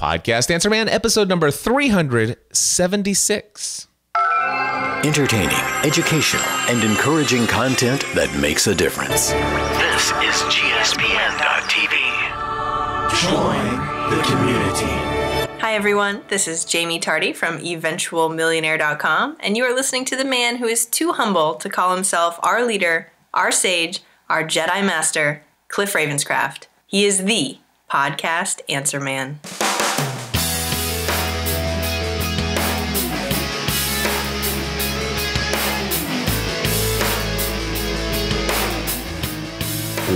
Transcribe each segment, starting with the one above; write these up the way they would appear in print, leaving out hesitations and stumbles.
Podcast Answer Man, episode number 376. Entertaining, educational, and encouraging content that makes a difference. This is GSPN.TV. Join the community. Hi everyone, this is Jamie Tardy from eventualmillionaire.com, and you are listening to the man who is too humble to call himself our leader, our sage, our Jedi Master, Cliff Ravenscraft. He is the Podcast Answer Man.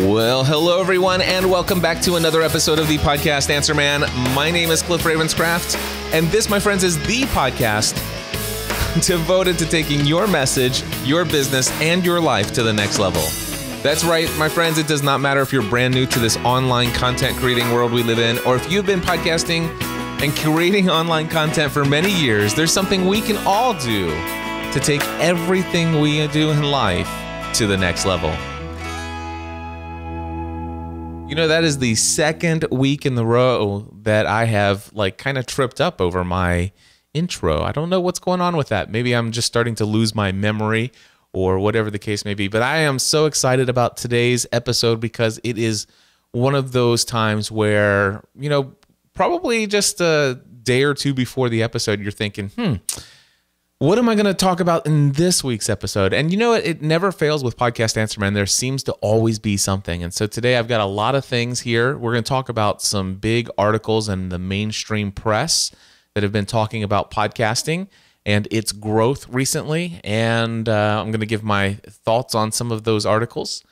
Well, hello everyone, and welcome back to another episode of the Podcast Answer Man. My name is Cliff Ravenscraft, and this, my friends, is the podcast devoted to taking your message, your business, and your life to the next level. That's right, my friends, it does not matter if you're brand new to this online content creating world we live in, or if you've been podcasting and creating online content for many years. There's something we can all do to take everything we do in life to the next level. You know, that is the second week in the row that I have kind of tripped up over my intro. I don't know what's going on with that. Maybe I'm just starting to lose my memory or whatever the case may be. But I am so excited about today's episode because it is one of those times where, probably just a day or two before the episode, you're thinking, what am I going to talk about in this week's episode? And you know what? It never fails with Podcast Answer Man. There seems to always be something. And so today I've got a lot of things here. We're going to talk about some big articles in the mainstream press that have been talking about podcasting and its growth recently. And I'm going to give my thoughts on some of those articles.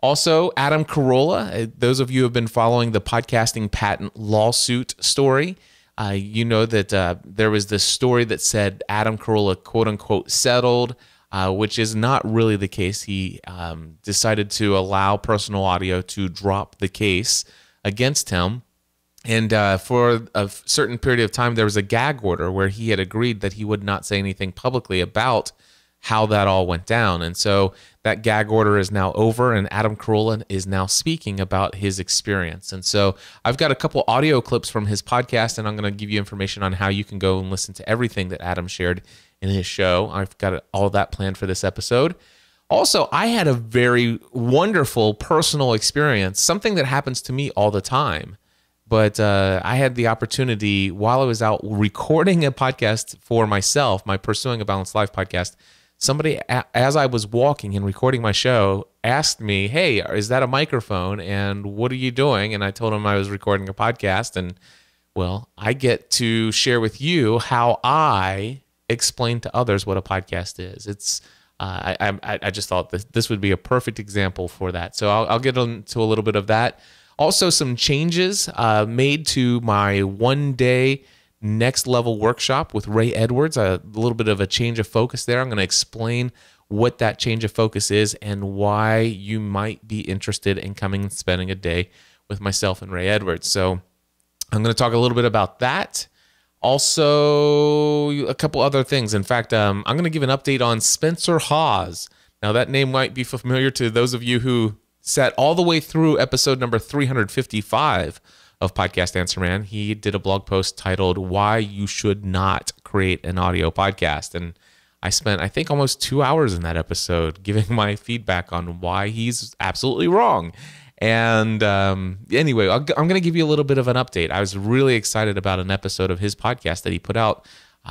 Also, Adam Carolla, those of you who have been following the podcasting patent lawsuit story, you know that there was this story that said Adam Carolla, quote unquote, settled, which is not really the case. He decided to allow Personal Audio to drop the case against him. And for a certain period of time, there was a gag order where he had agreed that he would not say anything publicly about how that all went down. And so that gag order is now over, and Adam Carolla is now speaking about his experience. And so I've got a couple audio clips from his podcast, and I'm going to give you information on how you can go and listen to everything that Adam shared in his show. I've got all of that planned for this episode. Also, I had a very wonderful personal experience, something that happens to me all the time. But I had the opportunity while I was out recording a podcast for myself, my Pursuing a Balanced Life podcast. Somebody, as I was walking and recording my show, asked me, hey, is that a microphone? And what are you doing? And I told him I was recording a podcast. And, well, I get to share with you how I explain to others what a podcast is. It's I just thought this would be a perfect example for that. So I'll get into a little bit of that. Also, some changes made to my one-day next level workshop with Ray Edwards, a little bit of a change of focus there. I'm going to explain what that change of focus is and why you might be interested in coming and spending a day with myself and Ray Edwards. So I'm going to talk a little bit about that. Also, a couple other things. In fact, I'm going to give an update on Spencer Haws. Now, that name might be familiar to those of you who sat all the way through episode number 355 of Podcast Answer Man. He did a blog post titled Why You Should Not Create an Audio Podcast. And I spent, I think, almost 2 hours in that episode giving my feedback on why he's absolutely wrong. And anyway, I'm going to give you a little bit of an update. I was really excited about an episode of his podcast that he put out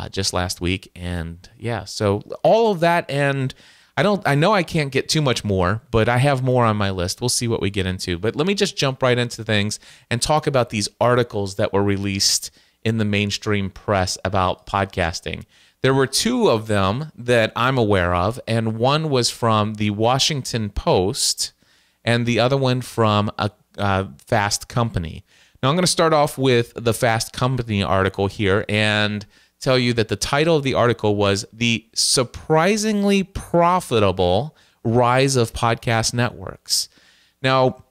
just last week. And yeah, so all of that, and I know I can't get too much more, but I have more on my list. We'll see what we get into. But let me just jump right into things and talk about these articles that were released in the mainstream press about podcasting. There were two of them that I'm aware of, and one was from the Washington Post, and the other one from a Fast Company. Now, I'm going to start off with the Fast Company article here and tell you that the title of the article was The Surprisingly Profitable Rise of Podcast Networks. Now,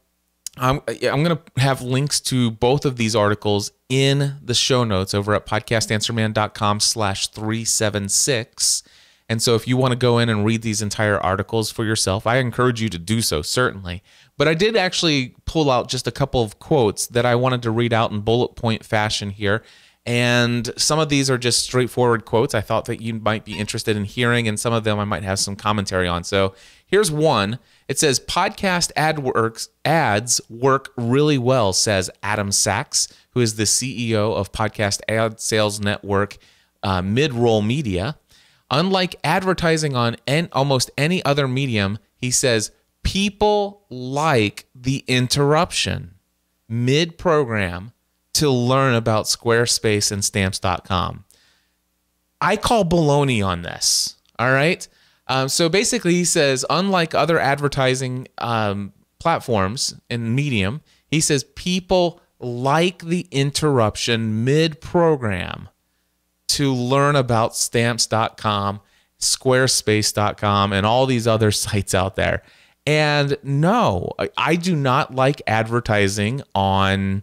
I'm going to have links to both of these articles in the show notes over at podcastanswerman.com/376. And so if you want to go in and read these entire articles for yourself, I encourage you to do so, certainly. But I did actually pull out just a couple of quotes that I wanted to read out in bullet point fashion here. And some of these are just straightforward quotes I thought that you might be interested in hearing, and some of them I might have some commentary on. So here's one. It says, podcast ads work really well, says Adam Sachs, who is the CEO of Podcast Ad Sales Network, Midroll Media. Unlike advertising on almost any other medium, he says, people like the interruption mid-program to learn about Squarespace and Stamps.com. I call baloney on this, all right? So basically he says, unlike other advertising platforms and medium, he says people like the interruption mid-program to learn about Stamps.com, Squarespace.com, and all these other sites out there. And no, I do not like advertising on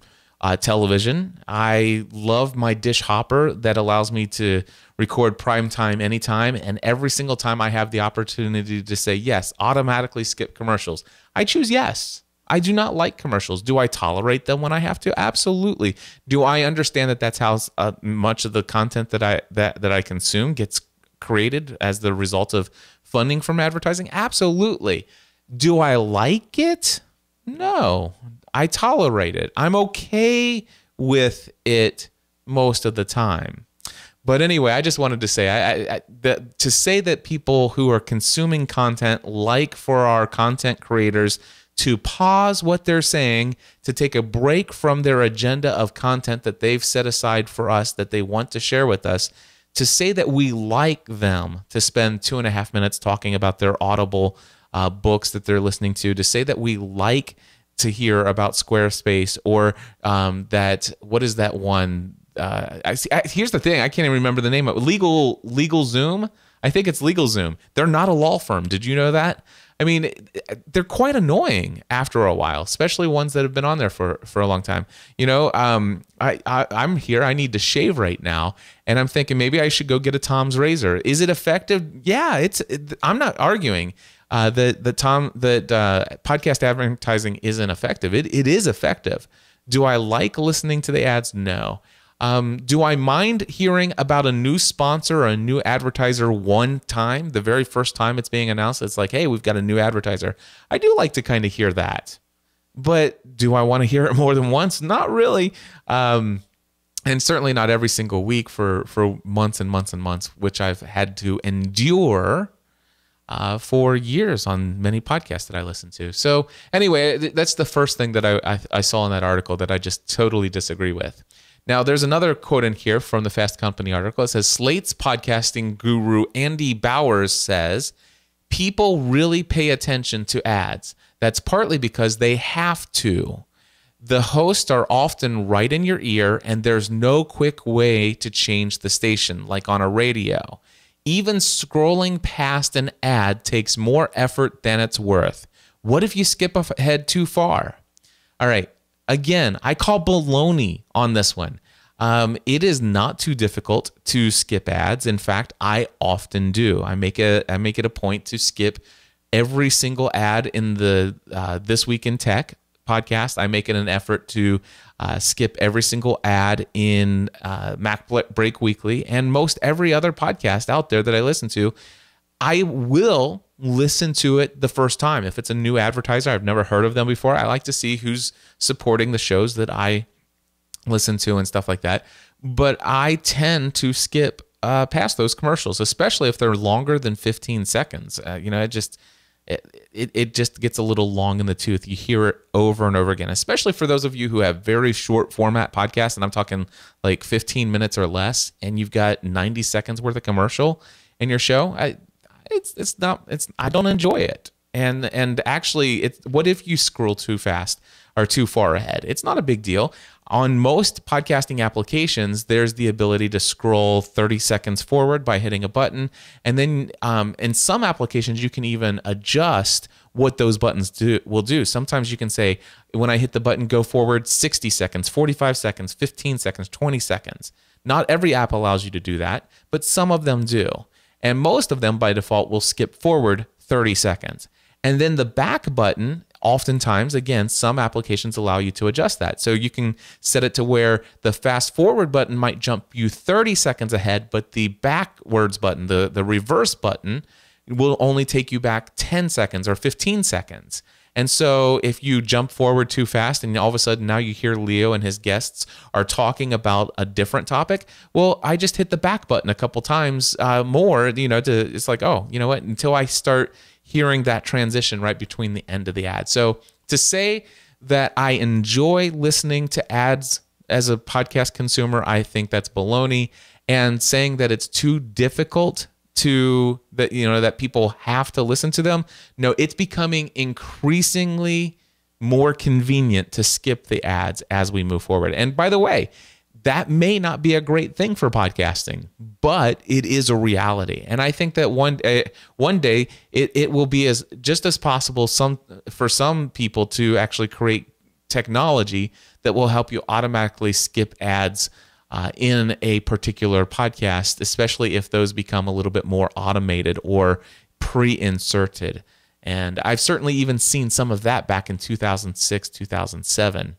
television. I love my dish hopper that allows me to record primetime anytime, and every single time I have the opportunity to say yes, automatically skip commercials, I choose yes. I do not like commercials. Do I tolerate them when I have to? Absolutely. Do I understand that that's how much of the content that I consume gets created as the result of funding from advertising? Absolutely. Do I like it? No. I tolerate it. I'm okay with it most of the time. But anyway, I just wanted to say to say that people who are consuming content like for our content creators to pause what they're saying, to take a break from their agenda of content that they've set aside for us that they want to share with us, to say that we like them to spend 2.5 minutes talking about their Audible books that they're listening to say that we like to hear about Squarespace or that, what is that one? Here's the thing, I can't even remember the name of it. Legal Zoom? I think it's Legal Zoom. They're not a law firm. Did you know that? I mean, they're quite annoying after a while, especially ones that have been on there for a long time. You know, I'm here. I need to shave right now, and I'm thinking maybe I should go get a Tom's razor. Is it effective? Yeah, I'm not arguing that podcast advertising isn't effective. It is effective. Do I like listening to the ads? No. Do I mind hearing about a new sponsor or a new advertiser one time, the very first time it's being announced? It's like, hey, we've got a new advertiser. I do like to kind of hear that. But do I want to hear it more than once? Not really. And certainly not every single week for months and months and months, which I've had to endure for years on many podcasts that I listen to. So anyway, that's the first thing that I saw in that article that I just totally disagree with. Now, there's another quote in here from the Fast Company article. It says, Slate's podcasting guru Andy Bowers says, people really pay attention to ads. That's partly because they have to. The hosts are often right in your ear, and there's no quick way to change the station, like on a radio. Even scrolling past an ad takes more effort than it's worth. What if you skip ahead too far? All right. Again, I call baloney on this one. It is not too difficult to skip ads. In fact, I often do. I make it a point to skip every single ad in the This Week in Tech podcast. I make it an effort to skip every single ad in Mac Break Weekly and most every other podcast out there that I listen to. I will listen to it the first time. If it's a new advertiser, I've never heard of them before, I like to see who's supporting the shows that I listen to and stuff like that. But I tend to skip past those commercials, especially if they're longer than 15 seconds. It just gets a little long in the tooth. You hear it over and over again, especially for those of you who have very short format podcasts, and I'm talking like 15 minutes or less, and you've got 90 seconds worth of commercial in your show. I don't enjoy it. And actually, what if you scroll too fast or too far ahead? It's not a big deal. On most podcasting applications, there's the ability to scroll 30 seconds forward by hitting a button. And then in some applications, you can even adjust what those buttons will do. Sometimes you can say, when I hit the button, go forward 60 seconds, 45 seconds, 15 seconds, 20 seconds. Not every app allows you to do that, but some of them do. And most of them by default will skip forward 30 seconds. And then the back button, oftentimes, again, some applications allow you to adjust that. So you can set it to where the fast forward button might jump you 30 seconds ahead, but the backwards button, the reverse button, will only take you back 10 seconds or 15 seconds. And so if you jump forward too fast and all of a sudden now you hear Leo and his guests are talking about a different topic, well, I just hit the back button a couple times more, it's like, oh, you know what, until I start hearing that transition right between the end of the ad. So to say that I enjoy listening to ads as a podcast consumer, I think that's baloney. And saying that it's too difficult that people have to listen to them. No, it's becoming increasingly more convenient to skip the ads as we move forward. And by the way, that may not be a great thing for podcasting, but it is a reality. And I think that one day it will be just as possible for some people to actually create technology that will help you automatically skip ads in a particular podcast, especially if those become a little bit more automated or pre-inserted. And I've certainly even seen some of that back in 2006, 2007.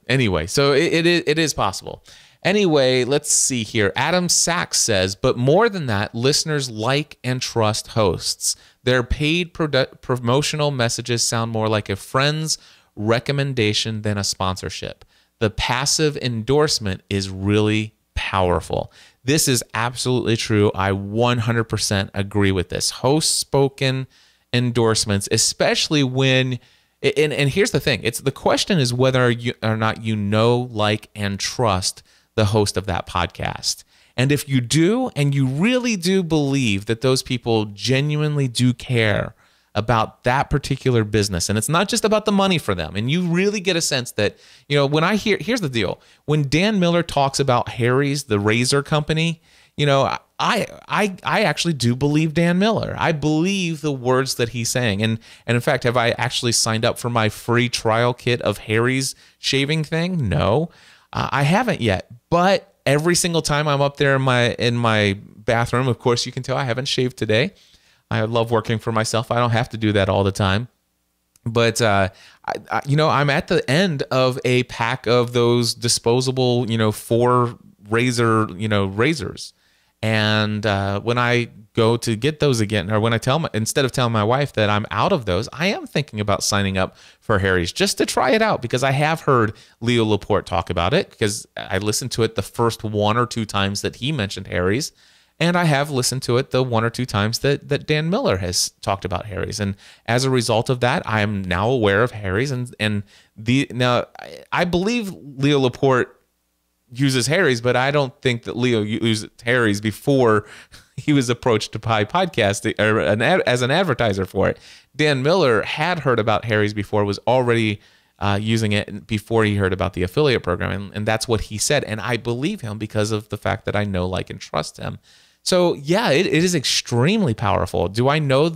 Anyway, so it is possible. Anyway, let's see here. Adam Sachs says, but more than that, listeners like and trust hosts. Their paid promotional messages sound more like a friend's recommendation than a sponsorship. The passive endorsement is really powerful. This is absolutely true. I 100% agree with this. Host-spoken endorsements, especially when, and here's the thing, the question is whether or not you know, like, and trust the host of that podcast. And if you do, and you really do believe that those people genuinely do care about that particular business, and it's not just about the money for them, and you really get a sense that, when I here's the deal, when Dan Miller talks about Harry's, the razor company, I actually do believe Dan Miller. I believe the words that he's saying, and in fact, have I actually signed up for my free trial kit of Harry's shaving thing? No, I haven't yet, but every single time I'm up there in my bathroom, of course, you can tell I haven't shaved today. I love working for myself. I don't have to do that all the time. But, I'm at the end of a pack of those disposable, 4 razors. And when I go to get those again, or when instead of telling my wife that I'm out of those, I am thinking about signing up for Harry's just to try it out, because I have heard Leo Laporte talk about it, because I listened to it the first 1 or 2 times that he mentioned Harry's. And I have listened to it the 1 or 2 times that Dan Miller has talked about Harry's. And as a result of that, I am now aware of Harry's. Now, I believe Leo Laporte uses Harry's, but I don't think that Leo used Harry's before he was approached to buy podcasting or as an advertiser for it. Dan Miller had heard about Harry's before, was already using it before he heard about the affiliate program. And that's what he said. And I believe him because of the fact that I know, like, and trust him. So yeah, it is extremely powerful. Do I know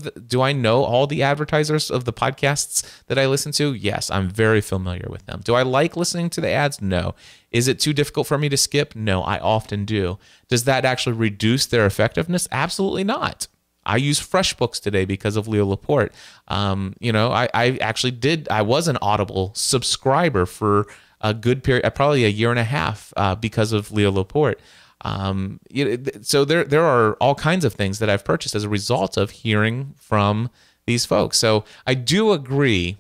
all the advertisers of the podcasts that I listen to? Yes, I'm very familiar with them. Do I like listening to the ads? No. Is it too difficult for me to skip? No, I often do. Does that actually reduce their effectiveness? Absolutely not. I use FreshBooks today because of Leo Laporte. I actually I was an Audible subscriber for a good period, probably a year and a half, because of Leo Laporte. So there are all kinds of things that I've purchased as a result of hearing from these folks. So I do agree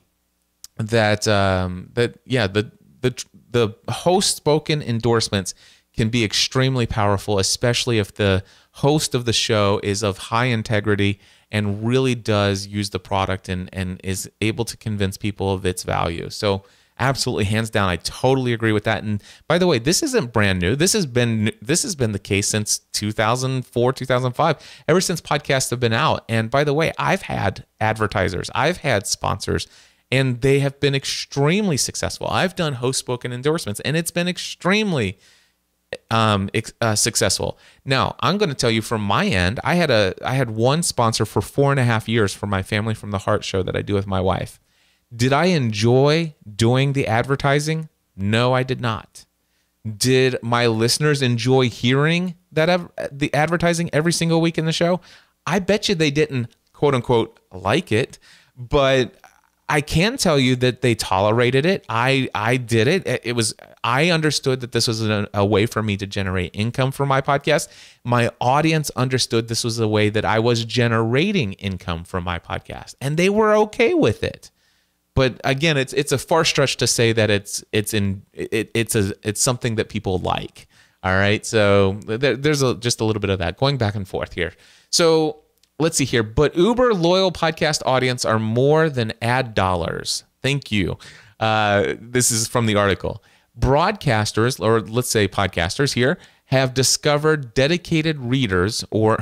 that the host spoken endorsements can be extremely powerful, especially if the host of the show is of high integrity and really does use the product and is able to convince people of its value. So absolutely, hands down, I totally agree with that. And by the way, this isn't brand new. This has been the case since 2004, 2005, ever since podcasts have been out. And by the way, I've had advertisers, I've had sponsors, and they have been extremely successful. I've done host spoken endorsements, and it's been extremely successful. Now, I'm going to tell you from my end, I had one sponsor for 4.5 years for my Family from the Heart show that I do with my wife. Did I enjoy doing the advertising? No, I did not. Did my listeners enjoy hearing the advertising every single week in the show? I bet you they didn't, quote unquote, like it, but I can tell you that they tolerated it. I did it. I understood that this was a way for me to generate income for my podcast. My audience understood this was a way that I was generating income from my podcast, and they were okay with it. But again, it's a far stretch to say that it's something that people like. All right, so there's just a little bit of that going back and forth here. So let's see here. But Uber loyal podcast audience are more than ad dollars. Thank you. This is from the article. Broadcasters, or let's say podcasters here, have discovered dedicated readers, or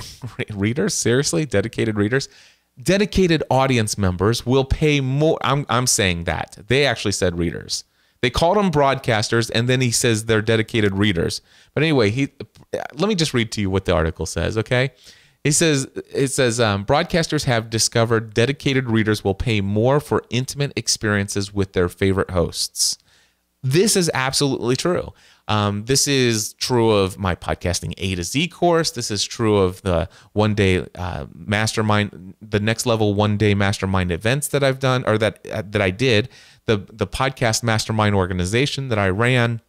readers, seriously, dedicated readers. Dedicated audience members will pay more. I'm saying that. They actually said readers. They called them broadcasters, and then he says they're dedicated readers. But anyway, let me just read to you what the article says, okay? It says broadcasters have discovered dedicated readers will pay more for intimate experiences with their favorite hosts. This is absolutely true. This is true of my podcasting A to Z course. This is true of the one-day mastermind, the next level one-day mastermind events that I've done, or that I did, the podcast mastermind organization that I ran.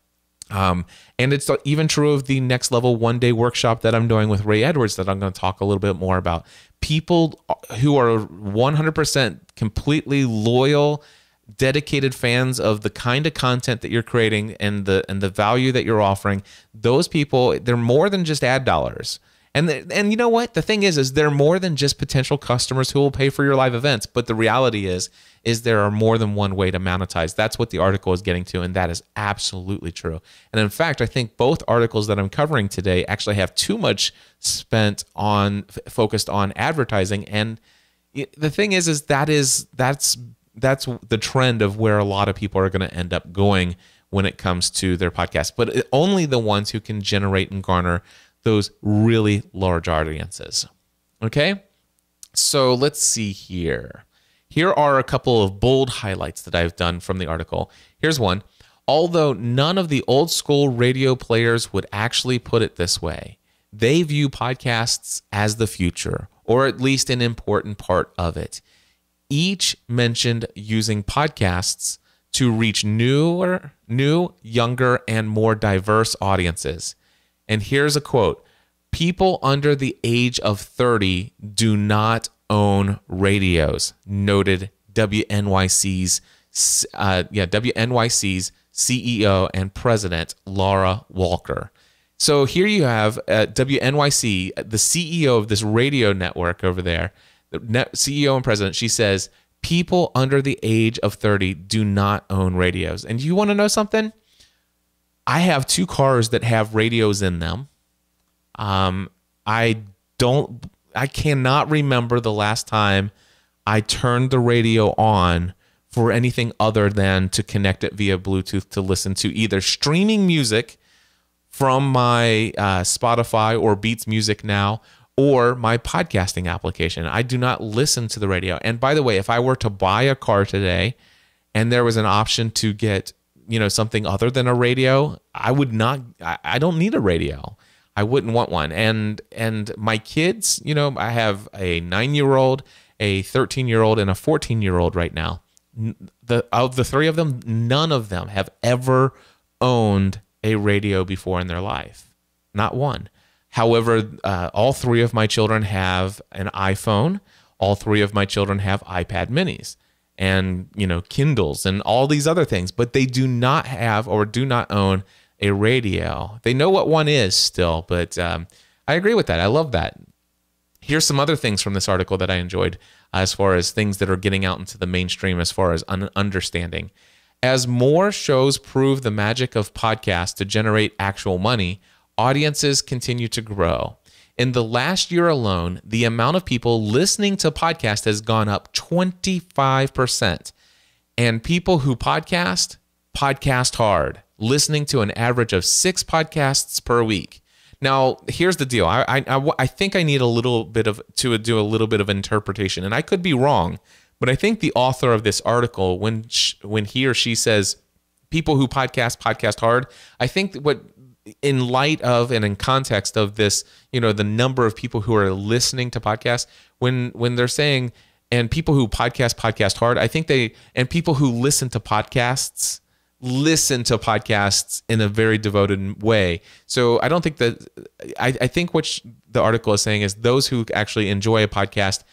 And it's even true of the next level one-day workshop that I'm doing with Ray Edwards that I'm going to talk a little bit more about. People who are 100% completely loyal, dedicated fans of the kind of content that you're creating and the value that you're offering, those people, they're more than just ad dollars. And you know what? The thing is they're more than just potential customers who will pay for your live events. But the reality is there are more than one way to monetize. That's what the article is getting to, and that is absolutely true. And in fact, I think both articles that I'm covering today actually have too much focused on advertising. And the thing is that's the trend of where a lot of people are going to end up going when it comes to their podcast. But only the ones who can generate and garner those really large audiences. Okay? So let's see here. Here are a couple of bold highlights that I've done from the article. Here's one. Although none of the old school radio players would actually put it this way, they view podcasts as the future, or at least an important part of it. Each mentioned using podcasts to reach new, younger, and more diverse audiences. And here's a quote. People under the age of 30 do not own radios, noted WNYC's CEO and president, Laura Walker. So here you have WNYC, the CEO of this radio network over there, the CEO and president. She says, people under the age of 30 do not own radios. And you want to know something? I have 2 cars that have radios in them. I cannot remember the last time I turned the radio on for anything other than to connect it via Bluetooth to listen to either streaming music from my Spotify or Beats Music Now, or my podcasting application. I do not listen to the radio. And by the way, if I were to buy a car today and there was an option to get, something other than a radio, I would not, I don't need a radio. I wouldn't want one. And my kids, I have a 9-year-old, a 13-year-old, and a 14-year-old right now. Of the 3 of them, none of them have ever owned a radio before in their life. Not one. However, all 3 of my children have an iPhone. All 3 of my children have iPad minis and, Kindles and all these other things, but they do not have or do not own a radio. They know what one is still, but I agree with that. I love that. Here's some other things from this article that I enjoyed as far as things that are getting out into the mainstream as far as understanding. As more shows prove the magic of podcasts to generate actual money, audiences continue to grow. In the last year alone, the amount of people listening to podcasts has gone up 25%. And people who podcast hard, listening to an average of 6 podcasts per week. Now, here's the deal. I think I need to do a little bit of interpretation, and I could be wrong, but I think the author of this article, when he or she says people who podcast hard. I think what, in light of and in context of this, the number of people who are listening to podcasts, when they're saying, and people who podcast hard, I think and people who listen to podcasts in a very devoted way. So I don't think that, I think what the article is saying is those who actually enjoy a podcast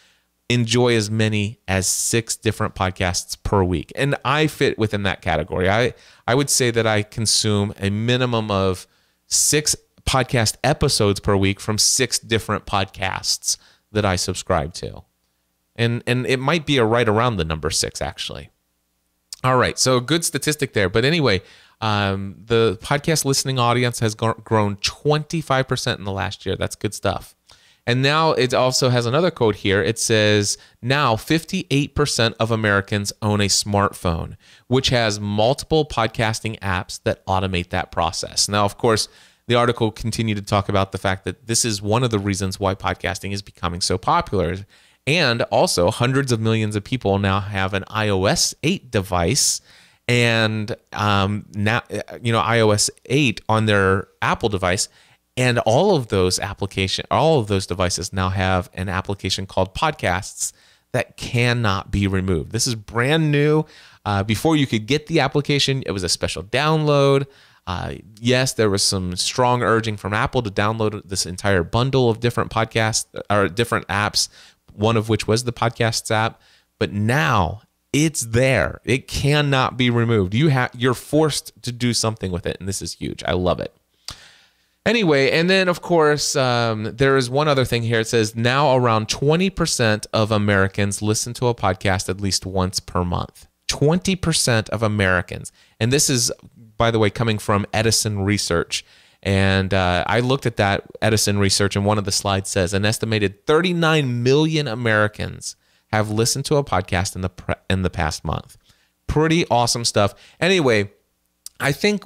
enjoy as many as 6 different podcasts per week. And I fit within that category. I would say that I consume a minimum of 6 podcast episodes per week from 6 different podcasts that I subscribe to. And it might be right around the number 6, actually. All right, so a good statistic there. But anyway, the podcast listening audience has grown 25% in the last year. That's good stuff. And now it also has another quote here. It says, now 58% of Americans own a smartphone, which has multiple podcasting apps that automate that process. Now, of course, the article continued to talk about the fact that this is one of the reasons why podcasting is becoming so popular. And also, hundreds of millions of people now have an iOS 8 device, and now iOS 8 on their Apple device, and all of those devices now have an application called Podcasts that cannot be removed. This is brand new. Before you could get the application, it was a special download. Yes, there was some strong urging from Apple to download this entire bundle of different podcasts or different apps, one of which was the Podcasts app. But now it's there. It cannot be removed. You're forced to do something with it, and this is huge. I love it. Anyway, and then, of course, there is one other thing here. It says now around 20% of Americans listen to a podcast at least once per month. 20% of Americans. And this is, by the way, coming from Edison Research. And I looked at that Edison Research, and one of the slides says an estimated 39 million Americans have listened to a podcast in the past month. Pretty awesome stuff. Anyway, I think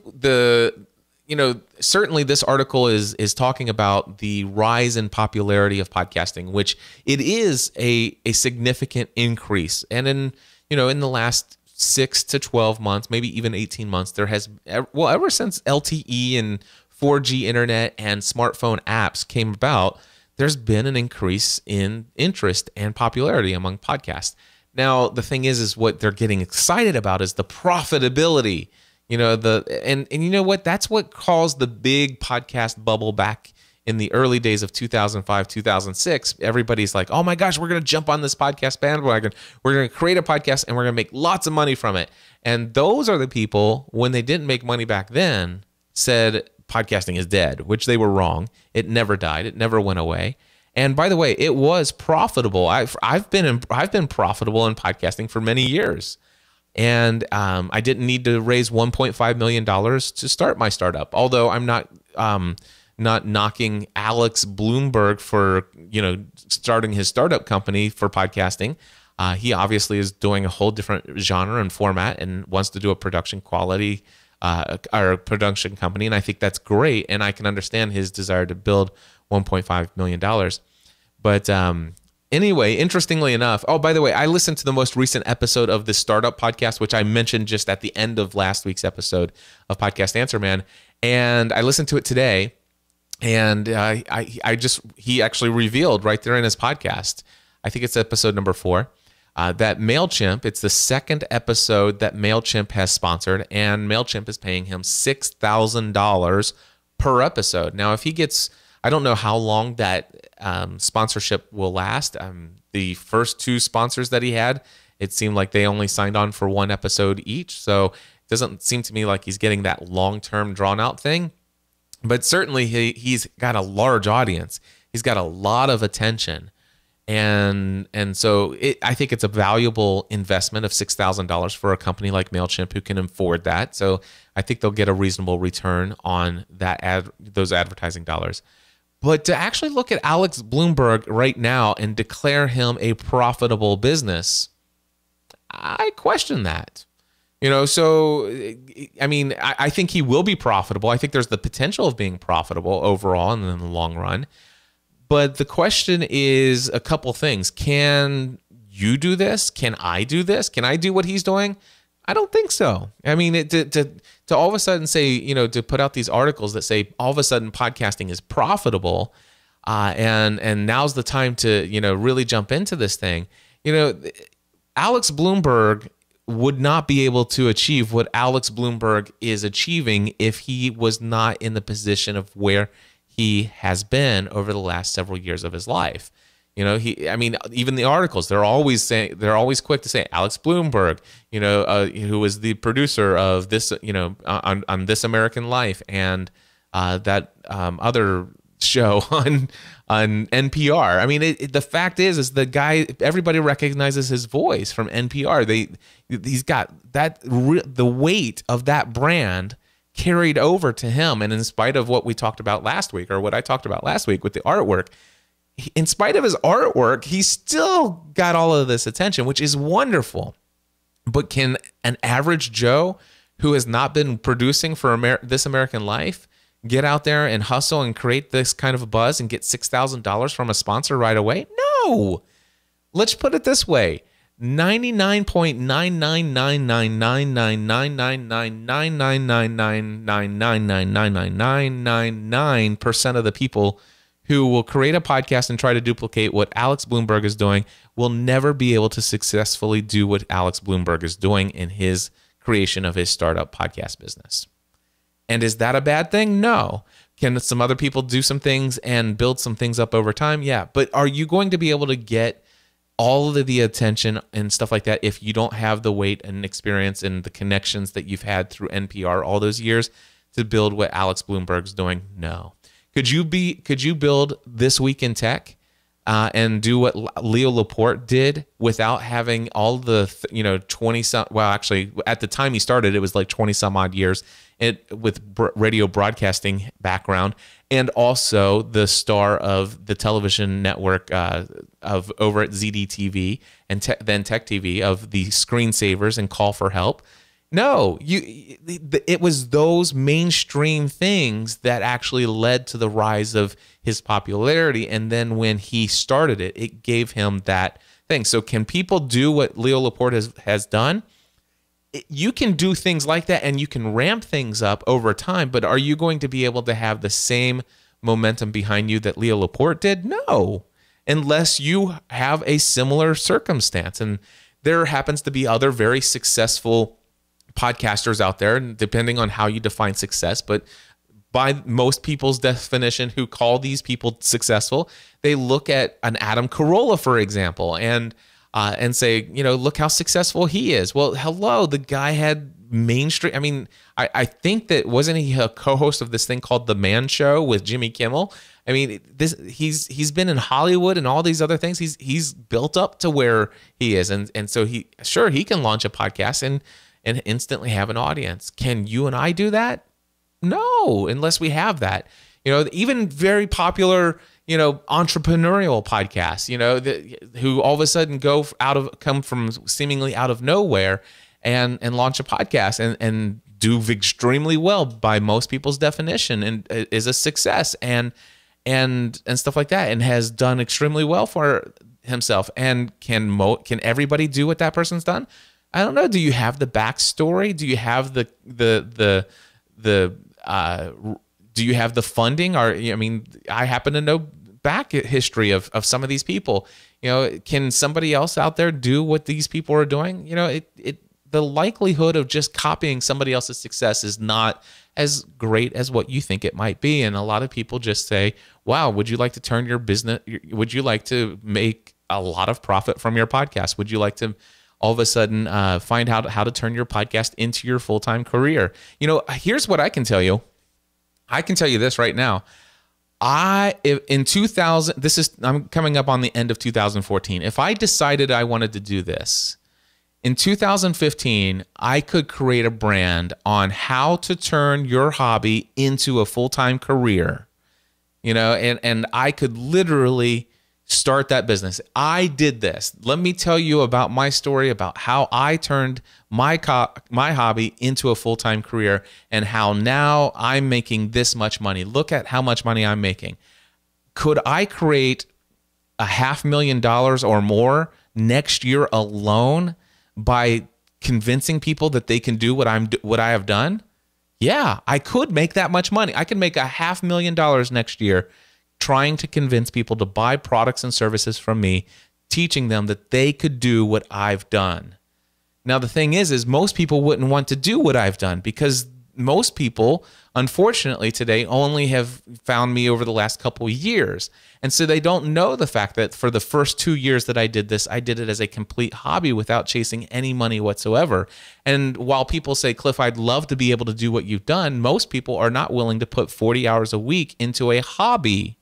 certainly this article is talking about the rise in popularity of podcasting, which it is a significant increase. And in the last 6 to 12 months, maybe even 18 months, there has, ever since LTE and 4G internet and smartphone apps came about, there's been an increase in interest and popularity among podcasts. Now, the thing is what they're getting excited about is the profitability. And you know what? That's what caused the big podcast bubble back in the early days of 2005, 2006. Everybody's like, oh my gosh, we're going to jump on this podcast bandwagon. We're going to create a podcast and we're going to make lots of money from it. And those are the people, when they didn't make money back then, said podcasting is dead, which they were wrong. It never died. It never went away. And by the way, it was profitable. I've been profitable in podcasting for many years. And I didn't need to raise $1.5 million to start my startup. Although I'm not knocking Alex Bloomberg for starting his startup company for podcasting. He obviously is doing a whole different genre and format and wants to do a production quality or a production company, and I think that's great. And I can understand his desire to build $1.5 million. But anyway, interestingly enough, oh, by the way, I listened to the most recent episode of the Startup Podcast, which I mentioned just at the end of last week's episode of Podcast Answer Man, and I listened to it today, and he actually revealed right there in his podcast, I think it's episode number 4, that MailChimp, it's the second episode that MailChimp has sponsored, and MailChimp is paying him $6,000 per episode. Now, if he gets, I don't know how long that sponsorship will last. The first 2 sponsors that he had, it seemed like they only signed on for 1 episode each. So it doesn't seem to me like he's getting that long-term drawn-out thing. But certainly he's got a large audience. He's got a lot of attention. And so I think it's a valuable investment of $6,000 for a company like MailChimp who can afford that. So I think they'll get a reasonable return on those advertising dollars. But to actually look at Alex Bloomberg right now and declare him a profitable business, I question that. So, I mean, I think he will be profitable. I think there's the potential of being profitable overall and in the long run. But the question is a couple things. Can you do this? Can I do this? Can I do what he's doing? I don't think so. I mean, to all of a sudden say, to put out these articles that say all of a sudden podcasting is profitable, and now's the time to, really jump into this thing. Alex Bloomberg would not be able to achieve what Alex Bloomberg is achieving if he was not in the position of where he has been over the last several years of his life. Even the articles, they're always quick to say Alex Bloomberg, who was the producer of this, on This American Life and that other show on NPR. I mean, the fact is the guy, everybody recognizes his voice from NPR. He's got the weight of that brand carried over to him. And in spite of what we talked about last week, or what I talked about last week with the artwork, in spite of his artwork, he still got all of this attention, which is wonderful. But can an average Joe who has not been producing for This American Life get out there and hustle and create this kind of a buzz and get $6,000 from a sponsor right away? No. Let's put it this way. 99.999999999999999% of the people who will create a podcast and try to duplicate what Alex Bloomberg is doing will never be able to successfully do what Alex Bloomberg is doing in his creation of his startup podcast business. And is that a bad thing? No. Can some other people do some things and build some things up over time? Yeah. But are you going to be able to get all of the attention and stuff like that if you don't have the weight and experience and the connections that you've had through NPR all those years to build what Alex Bloomberg's doing? No. Could you build This Week in Tech and do what Leo Laporte did without having all the 20 some, well, actually at the time he started it was like 20 some odd years with radio broadcasting background, and also the star of the television network of over at ZDTV and then Tech TV of the Screensavers and Call for Help? No, it was those mainstream things that actually led to the rise of his popularity. And then when he started it, it gave him that thing. So can people do what Leo Laporte has done? You can do things like that and you can ramp things up over time, but are you going to be able to have the same momentum behind you that Leo Laporte did? No, unless you have a similar circumstance. And there happens to be other very successful podcasters out there, depending on how you define success, but by most people's definition who call these people successful, they look at an Adam Carolla, for example, and say, look how successful he is. Well, hello, the guy had mainstream. I mean, I think that wasn't he a co-host of this thing called The Man Show with Jimmy Kimmel? I mean, he's been in Hollywood and all these other things. He's built up to where he is, and so he can launch a podcast and instantly have an audience. Can you and I do that? No, unless we have that. Even very popular, entrepreneurial podcasts, who all of a sudden come from seemingly out of nowhere and launch a podcast and do extremely well by most people's definition and is a success and stuff like that, and has done extremely well for himself. And can everybody do what that person's done? I don't know. Do you have the backstory? Do you have do you have the funding? I happen to know back history of some of these people. Can somebody else out there do what these people are doing? The likelihood of just copying somebody else's success is not as great as what you think it might be. And a lot of people just say, wow, would you like to turn your business? Would you like to make a lot of profit from your podcast? Would you like to all of a sudden find out how to turn your podcast into your full-time career? Here's what I can tell you. I can tell you this right now. In 2000, I'm coming up on the end of 2014. If I decided I wanted to do this, in 2015, I could create a brand on how to turn your hobby into a full-time career, and I could literally start that business. I did this. Let me tell you about my story about how I turned my hobby into a full-time career and how now I'm making this much money. Look at how much money I'm making. Could I create $500,000 or more next year alone by convincing people that they can do what I have done, yeah, I could make that much money. I could make $500,000 next year trying to convince people to buy products and services from me, teaching them that they could do what I've done. Now, the thing is most people wouldn't want to do what I've done because most people, unfortunately, today only have found me over the last couple of years. And so they don't know the fact that for the first 2 years that I did this, I did it as a complete hobby without chasing any money whatsoever. And while people say, Cliff, I'd love to be able to do what you've done, most people are not willing to put 40 hours a week into a hobby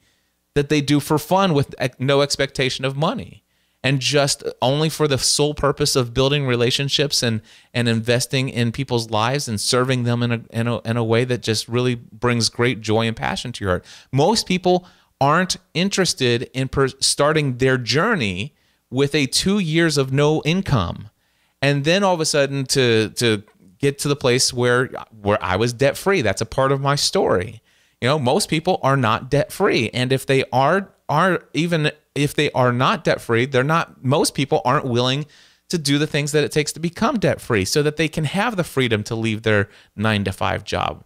that they do for fun with no expectation of money. And just only for the sole purpose of building relationships and investing in people's lives and serving them in a way that just really brings great joy and passion to your heart. Most people aren't interested in starting their journey with a 2 years of no income, and then all of a sudden to get to the place where I was debt free. That's a part of my story. Most people are not debt free, and if they are even if they are not debt free, most people aren't willing to do the things that it takes to become debt free so that they can have the freedom to leave their 9-to-5 job.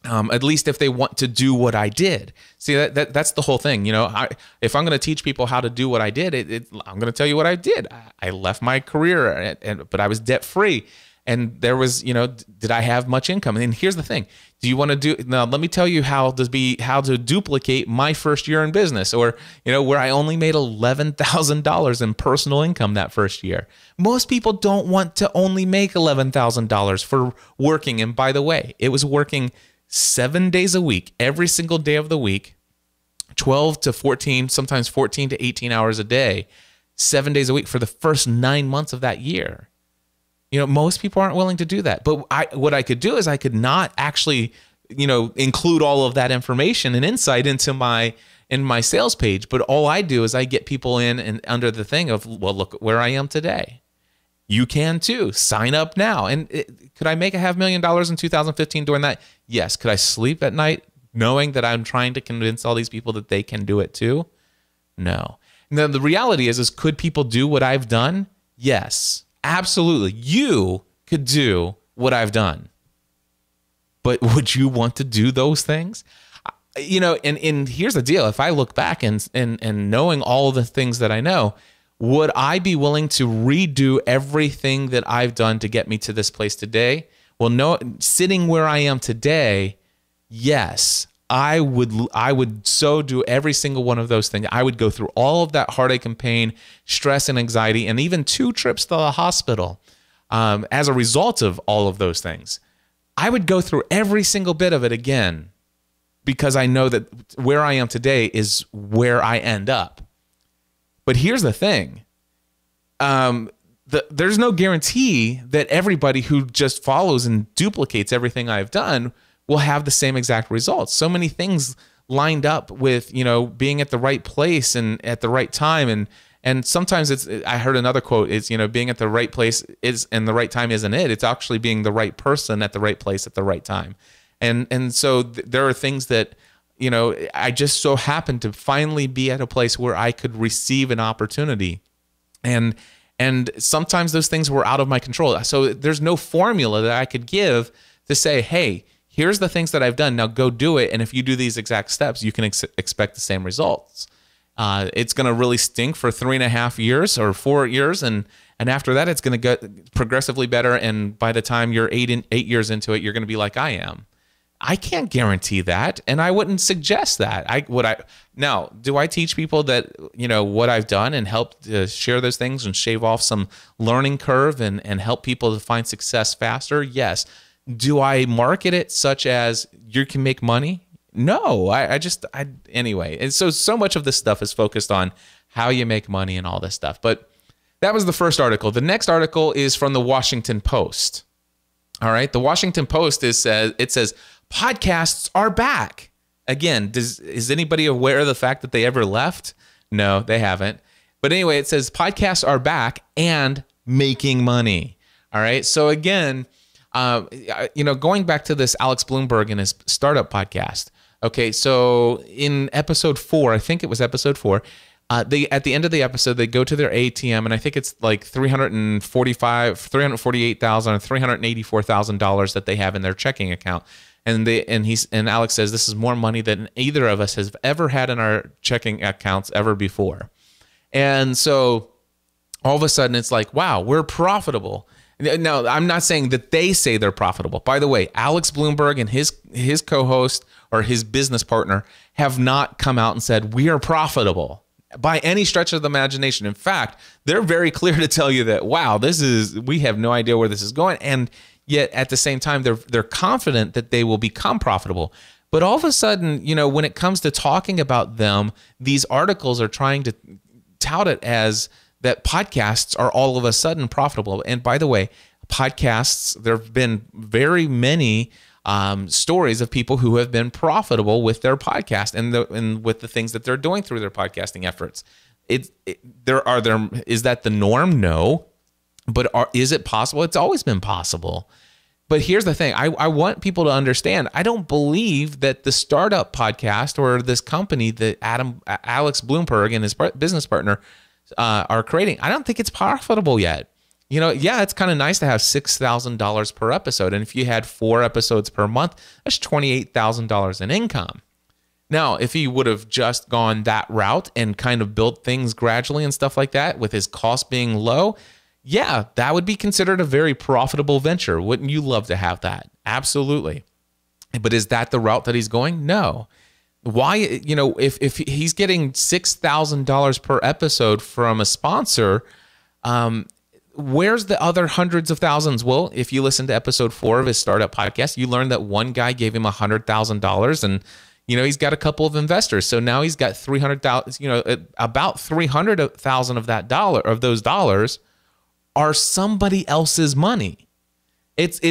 At least if they want to do what I did. See, that's the whole thing. If I'm going to teach people how to do what I did, I'm going to tell you what I did. I left my career, but I was debt free. And there was, did I have much income? And here's the thing. Do you want to do, now let me tell you how to duplicate my first year in business, or, where I only made $11,000 in personal income that first year. Most people don't want to only make $11,000 for working. And by the way, it was working 7 days a week, every single day of the week, 12 to 14, sometimes 14 to 18 hours a day, 7 days a week for the first 9 months of that year. Most people aren't willing to do that. But what I could do is I could not actually, include all of that information and insight into my sales page. But all I do is I get people in and under the thing of, well, look where I am today. You can too. Sign up now. And could I make $500,000 in 2015 doing that? Yes. Could I sleep at night knowing that I'm trying to convince all these people that they can do it too? No. Now, the reality is could people do what I've done? Yes. Absolutely. You could do what I've done. But would you want to do those things? And here's the deal. If I look back and knowing all the things that I know, would I be willing to redo everything that I've done to get me to this place today? Well, no, sitting where I am today, yes. I would so do every single one of those things. I would go through all of that heartache and pain, stress and anxiety, and even 2 trips to the hospital as a result of all of those things. I would go through every single bit of it again because I know that where I am today is where I end up. But here's the thing. There's no guarantee that everybody who just follows and duplicates everything I've done will have the same exact results. So many things lined up with, being at the right place and at the right time. And sometimes I heard another quote, it's, being at the right place and the right time isn't it. It's actually being the right person at the right place at the right time. And so there are things that, I just so happened to finally be at a place where I could receive an opportunity. And sometimes those things were out of my control. So there's no formula that I could give to say, hey, here's the things that I've done. Now go do it. And if you do these exact steps, you can expect the same results. It's going to really stink for 3.5 years or 4 years. And after that, it's going to get progressively better. And by the time you're 8 years into it, you're going to be like I am. I can't guarantee that. And I wouldn't suggest that. Now, do I teach people that, what I've done and help to share those things and shave off some learning curve and help people to find success faster? Yes. Do I market it such as you can make money? No, anyway. And so much of this stuff is focused on how you make money and all this stuff. But that was the first article. The next article is from the Washington Post. All right. The Washington Post says podcasts are back. Again, is anybody aware of the fact that they ever left? No, they haven't. But anyway, it says podcasts are back and making money. All right. So again, going back to this Alex Bloomberg and his startup podcast. Okay, so in episode 4, I think it was episode 4, They at the end of the episode, they go to their ATM, and I think it's like $348,000 or $384,000 that they have in their checking account. And Alex says this is more money than either of us has ever had in our checking accounts ever before. And so all of a sudden it's like, wow, we're profitable. Now, I'm not saying that they say they're profitable. By the way, Alex Bloomberg and his co-host or his business partner have not come out and said we are profitable by any stretch of the imagination. In fact, they're very clear to tell you that, wow, we have no idea where this is going. And yet at the same time, they're confident that they will become profitable. But all of a sudden, when it comes to talking about them, these articles are trying to tout it as that podcasts are all of a sudden profitable. And by the way, podcasts, there have been very many stories of people who have been profitable with their podcast and with the things that they're doing through their podcasting efforts. Is that the norm? No. But is it possible? It's always been possible. But here's the thing. I want people to understand, I don't believe that the startup podcast or this company that Alex Bloomberg and his business partner are creating, I don't think it's profitable yet. It's kind of nice to have $6,000 per episode. And if you had 4 episodes per month, that's $28,000 in income. Now, if he would have just gone that route and kind of built things gradually and stuff like that with his cost being low, yeah, that would be considered a very profitable venture. Wouldn't you love to have that? Absolutely. But is that the route that he's going? No. Why, if he's getting $6,000 per episode from a sponsor, where's the other hundreds of thousands? Well, if you listen to episode 4 of his startup podcast, you learned that one guy gave him $100,000 and, he's got a couple of investors. So now he's got 300,000, about 300,000 of those dollars are somebody else's money. It's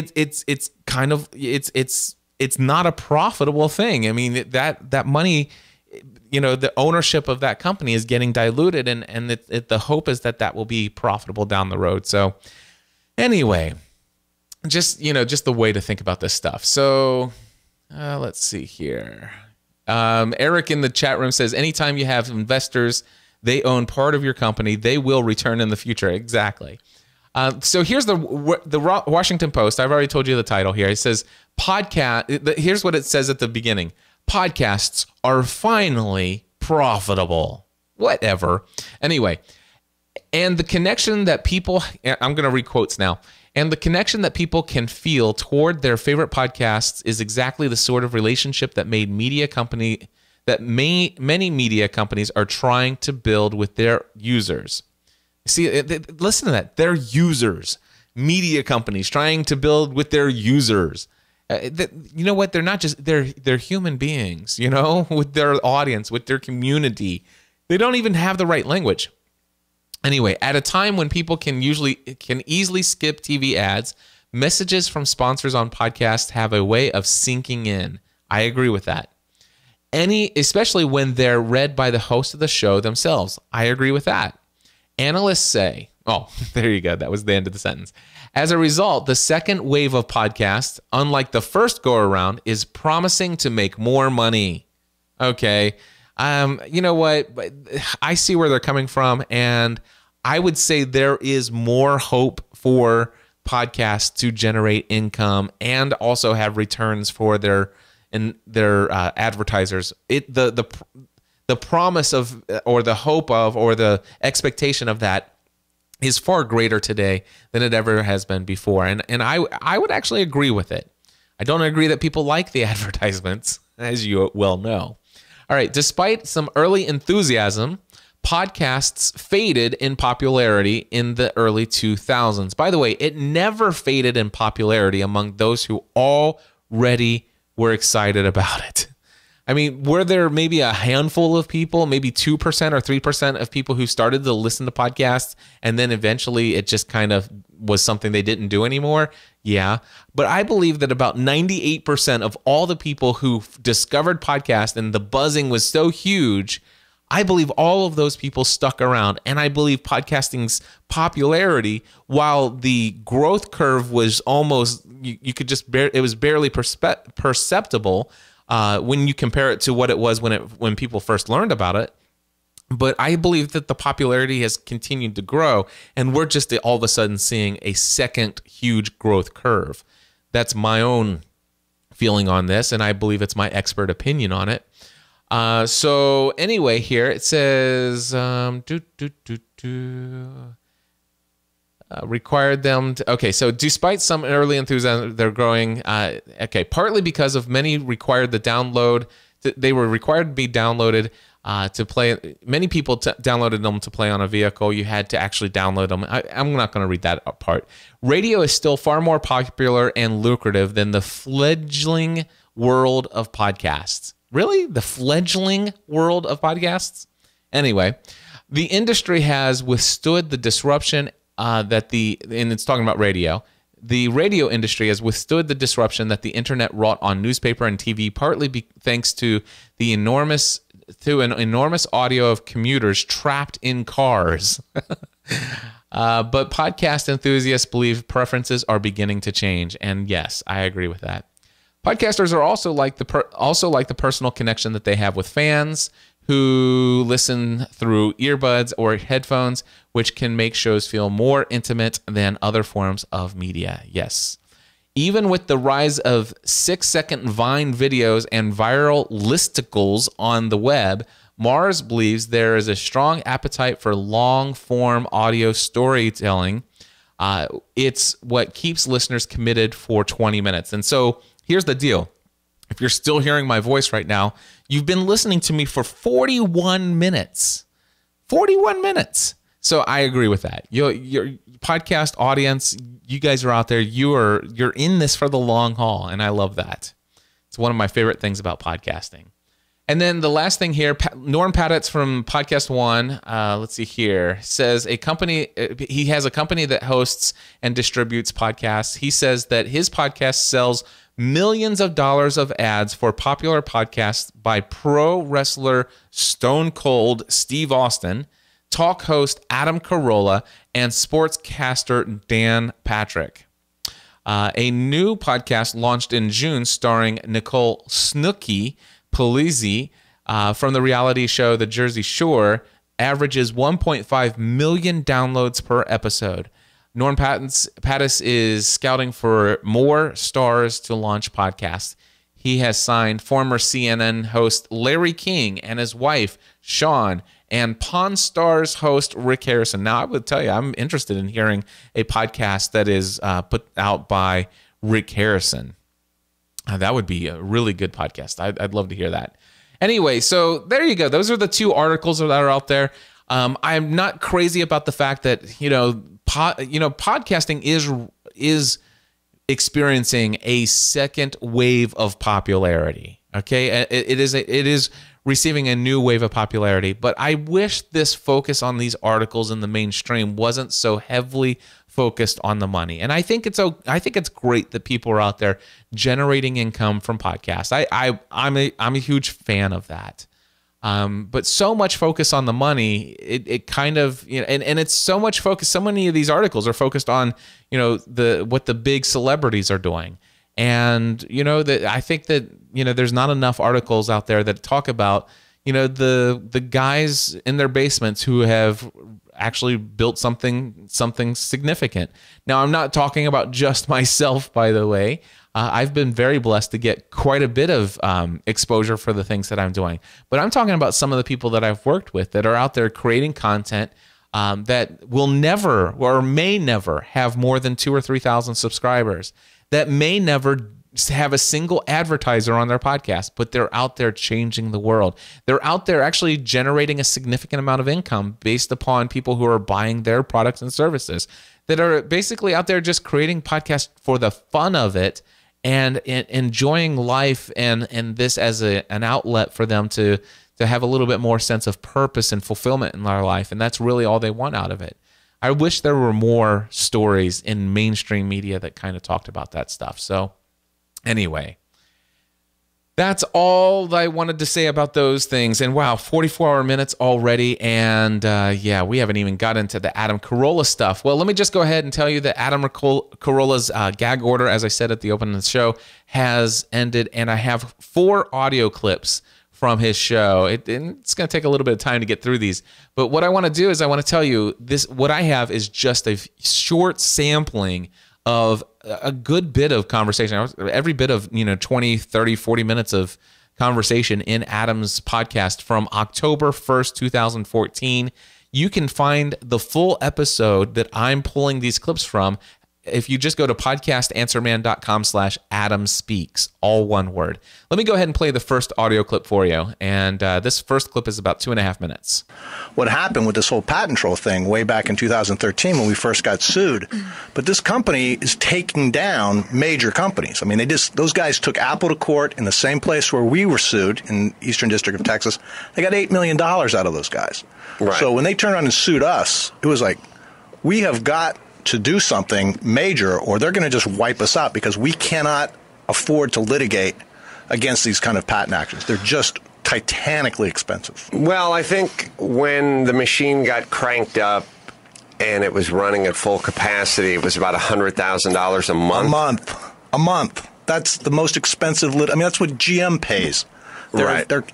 not a profitable thing. I mean, that money, the ownership of that company is getting diluted, and the hope is that will be profitable down the road. So anyway, just the way to think about this stuff. So let's see here. Eric in the chat room says, anytime you have investors, they own part of your company, they will return in the future. Exactly. So here's the Washington Post. I've already told you the title here. It says here's what it says at the beginning. Podcasts are finally profitable. Whatever. Anyway, and the connection that people, I'm going to read quotes now. And the connection that people can feel toward their favorite podcasts is exactly the sort of relationship that many media companies are trying to build with their users. See, listen to that. They're users. Media companies trying to build with their users. You know what? They're not just, they're human beings, with their audience, with their community. They don't even have the right language. Anyway, at a time when people can easily skip TV ads, messages from sponsors on podcasts have a way of sinking in. I agree with that. Especially when they're read by the host of the show themselves. I agree with that. Analysts say, oh, there you go. That was the end of the sentence. As a result, the second wave of podcasts, unlike the first go around, is promising to make more money. Okay. You know what? I see where they're coming from, and I would say there is more hope for podcasts to generate income and also have returns for their advertisers. The promise of, or the hope of, or the expectation of that is far greater today than it ever has been before. And I would actually agree with it. I don't agree that people like the advertisements, as you well know. All right, despite some early enthusiasm, podcasts faded in popularity in the early 2000s. By the way, it never faded in popularity among those who already were excited about it. I mean, were there maybe a handful of people, maybe 2% or 3% of people who started to listen to podcasts, and then eventually it just kind of was something they didn't do anymore? Yeah. But I believe that about 98% of all the people who discovered podcasts and the buzzing was so huge, I believe all of those people stuck around. And I believe podcasting's popularity, while the growth curve was almost, you could just, it was barely perceptible, when you compare it to what it was when people first learned about it, But I believe that the popularity has continued to grow, and we're just all of a sudden seeing a second huge growth curve. That's my own feeling on this, and I believe it's my expert opinion on it. So anyway, here it says, required them to, okay, so despite some early enthusiasm, they're growing, partly because of many required the download, they were required to be downloaded to play. Many people downloaded them to play on a vehicle. You had to actually download them. I'm not going to read that part. Radio is still far more popular and lucrative than the fledgling world of podcasts. Really? The fledgling world of podcasts? Anyway, the industry has withstood the disruption and it's talking about radio. The radio industry has withstood the disruption that the internet wrought on newspaper and TV, partly thanks to an enormous audio of commuters trapped in cars. But podcast enthusiasts believe preferences are beginning to change, and yes, I agree with that. Podcasters are also like the personal connection that they have with fans who listen through earbuds or headphones, which can make shows feel more intimate than other forms of media. Yes. Even with the rise of 6-second Vine videos and viral listicles on the web, Mars believes there is a strong appetite for long-form audio storytelling. It's what keeps listeners committed for 20 minutes. And so here's the deal. If you're still hearing my voice right now, you've been listening to me for 41 minutes. 41 minutes. So I agree with that. Your podcast audience, you guys are out there. You're in this for the long haul, and I love that. It's one of my favorite things about podcasting. And then the last thing here, Norm Patitz from Podcast One, let's see here, says he has a company that hosts and distributes podcasts. He says that his podcast sells millions of dollars of ads for popular podcasts by pro wrestler Stone Cold Steve Austin, talk host Adam Carolla, and sportscaster Dan Patrick. A new podcast launched in June starring Nicole Snooki Polizzi from the reality show The Jersey Shore averages 1.5 million downloads per episode. Norm Patitz is scouting for more stars to launch podcasts. He has signed former CNN host Larry King and his wife, Sean, and Pawn Stars host Rick Harrison. Now, I would tell you, I'm interested in hearing a podcast that is put out by Rick Harrison. That would be a really good podcast. I'd love to hear that. Anyway, so there you go. Those are the two articles that are out there. I'm not crazy about the fact that, podcasting is experiencing a second wave of popularity. Okay, it is receiving a new wave of popularity. But I wish this focus on these articles in the mainstream wasn't so heavily focused on the money. And I think it's great that people are out there generating income from podcasts. I'm a huge fan of that. But so much focus on the money, it kind of, and it's so much focus. So many of these articles are focused on, what the big celebrities are doing. And, that I think that, there's not enough articles out there that talk about, the guys in their basements who have actually built something significant. Now, I'm not talking about just myself, by the way. I've been very blessed to get quite a bit of exposure for the things that I'm doing. But I'm talking about some of the people that I've worked with that are out there creating content that will never or may never have more than 2,000 or 3,000 subscribers, that may never have a single advertiser on their podcast, but they're out there changing the world. They're out there actually generating a significant amount of income based upon people who are buying their products and services, that are basically out there just creating podcasts for the fun of it and enjoying life and this as an outlet for them to have a little bit more sense of purpose and fulfillment in their life. And that's really all they want out of it. I wish there were more stories in mainstream media that kind of talked about that stuff. So anyway, that's all I wanted to say about those things. And wow, 44 minutes already. And we haven't even got into the Adam Carolla stuff. Well, let me just go ahead and tell you that Adam Carolla's gag order, as I said at the opening of the show, has ended. And I have 4 audio clips from his show. It's going to take a little bit of time to get through these. But what I want to do is I want to tell you this. What I have is just a short sampling of a good bit of conversation. Every bit of 20, 30, 40 minutes of conversation in Adam's podcast from October 1st, 2014. You can find the full episode that I'm pulling these clips from if you just go to podcastanswerman.com/Adam Speaks, all one word. Let me go ahead and play the first audio clip for you. And this first clip is about 2.5 minutes. What happened with this whole patent troll thing way back in 2013 when we first got sued. But this company is taking down major companies. I mean, those guys took Apple to court in the same place where we were sued in Eastern District of Texas. They got $8 million out of those guys. Right. So when they turned around and sued us, it was like, we have got to do something major or they're going to just wipe us out because we cannot afford to litigate against these kind of patent actions. They're just titanically expensive. Well, I think when the machine got cranked up and it was running at full capacity, it was about $100,000 a month. A month. That's the most expensive. I mean, that's what GM pays. They're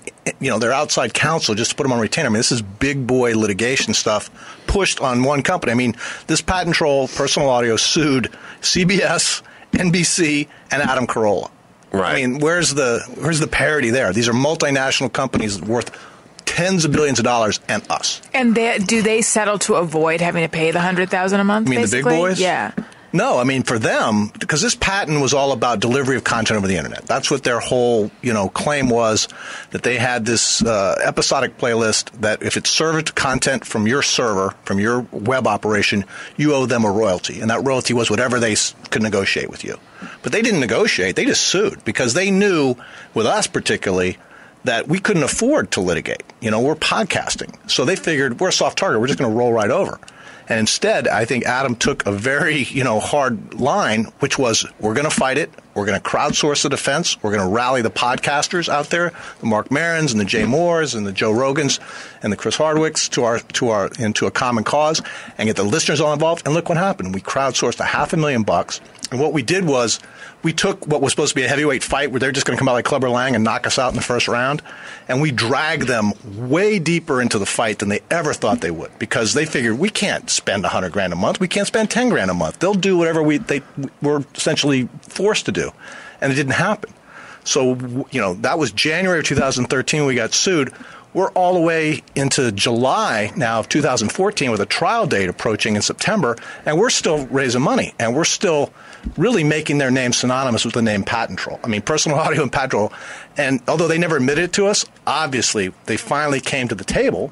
outside counsel just to put them on retainer. I mean, this is big boy litigation stuff pushed on one company. I mean, this patent troll, Personal Audio, sued CBS, NBC, and Adam Carolla. Right. I mean, where's the parity there? These are multinational companies worth tens of billions of dollars, and us. And do they settle to avoid having to pay the $100,000 a month? You mean basically? The big boys? Yeah. No, I mean, for them, because this patent was all about delivery of content over the internet. That's what their whole, claim was, that they had this episodic playlist that if it served content from your server, from your web operation, you owe them a royalty. And that royalty was whatever they could negotiate with you. But they didn't negotiate. They just sued because they knew, with us particularly, that we couldn't afford to litigate. We're podcasting. So they figured we're a soft target. We're just going to roll right over. And instead, I think Adam took a very, hard line, which was we're going to fight it. We're going to crowdsource the defense. We're going to rally the podcasters out there, the Mark Marons and the Jay Moores and the Joe Rogans and the Chris Hardwicks into a common cause and get the listeners all involved. And look what happened. We crowdsourced $500,000. And what we did was we took what was supposed to be a heavyweight fight where they're just going to come out like Clubber Lang and knock us out in the first round, and we dragged them way deeper into the fight than they ever thought they would because they figured we can't spend $100,000 a month. We can't spend $10,000 a month. They'll do whatever they were essentially forced to do, and it didn't happen. So, that was January of 2013 we got sued. We're all the way into July now of 2014 with a trial date approaching in September, and we're still raising money, and we're still really making their name synonymous with the name patent troll. I mean, Personal Audio and patent troll. And although they never admitted it to us, obviously they finally came to the table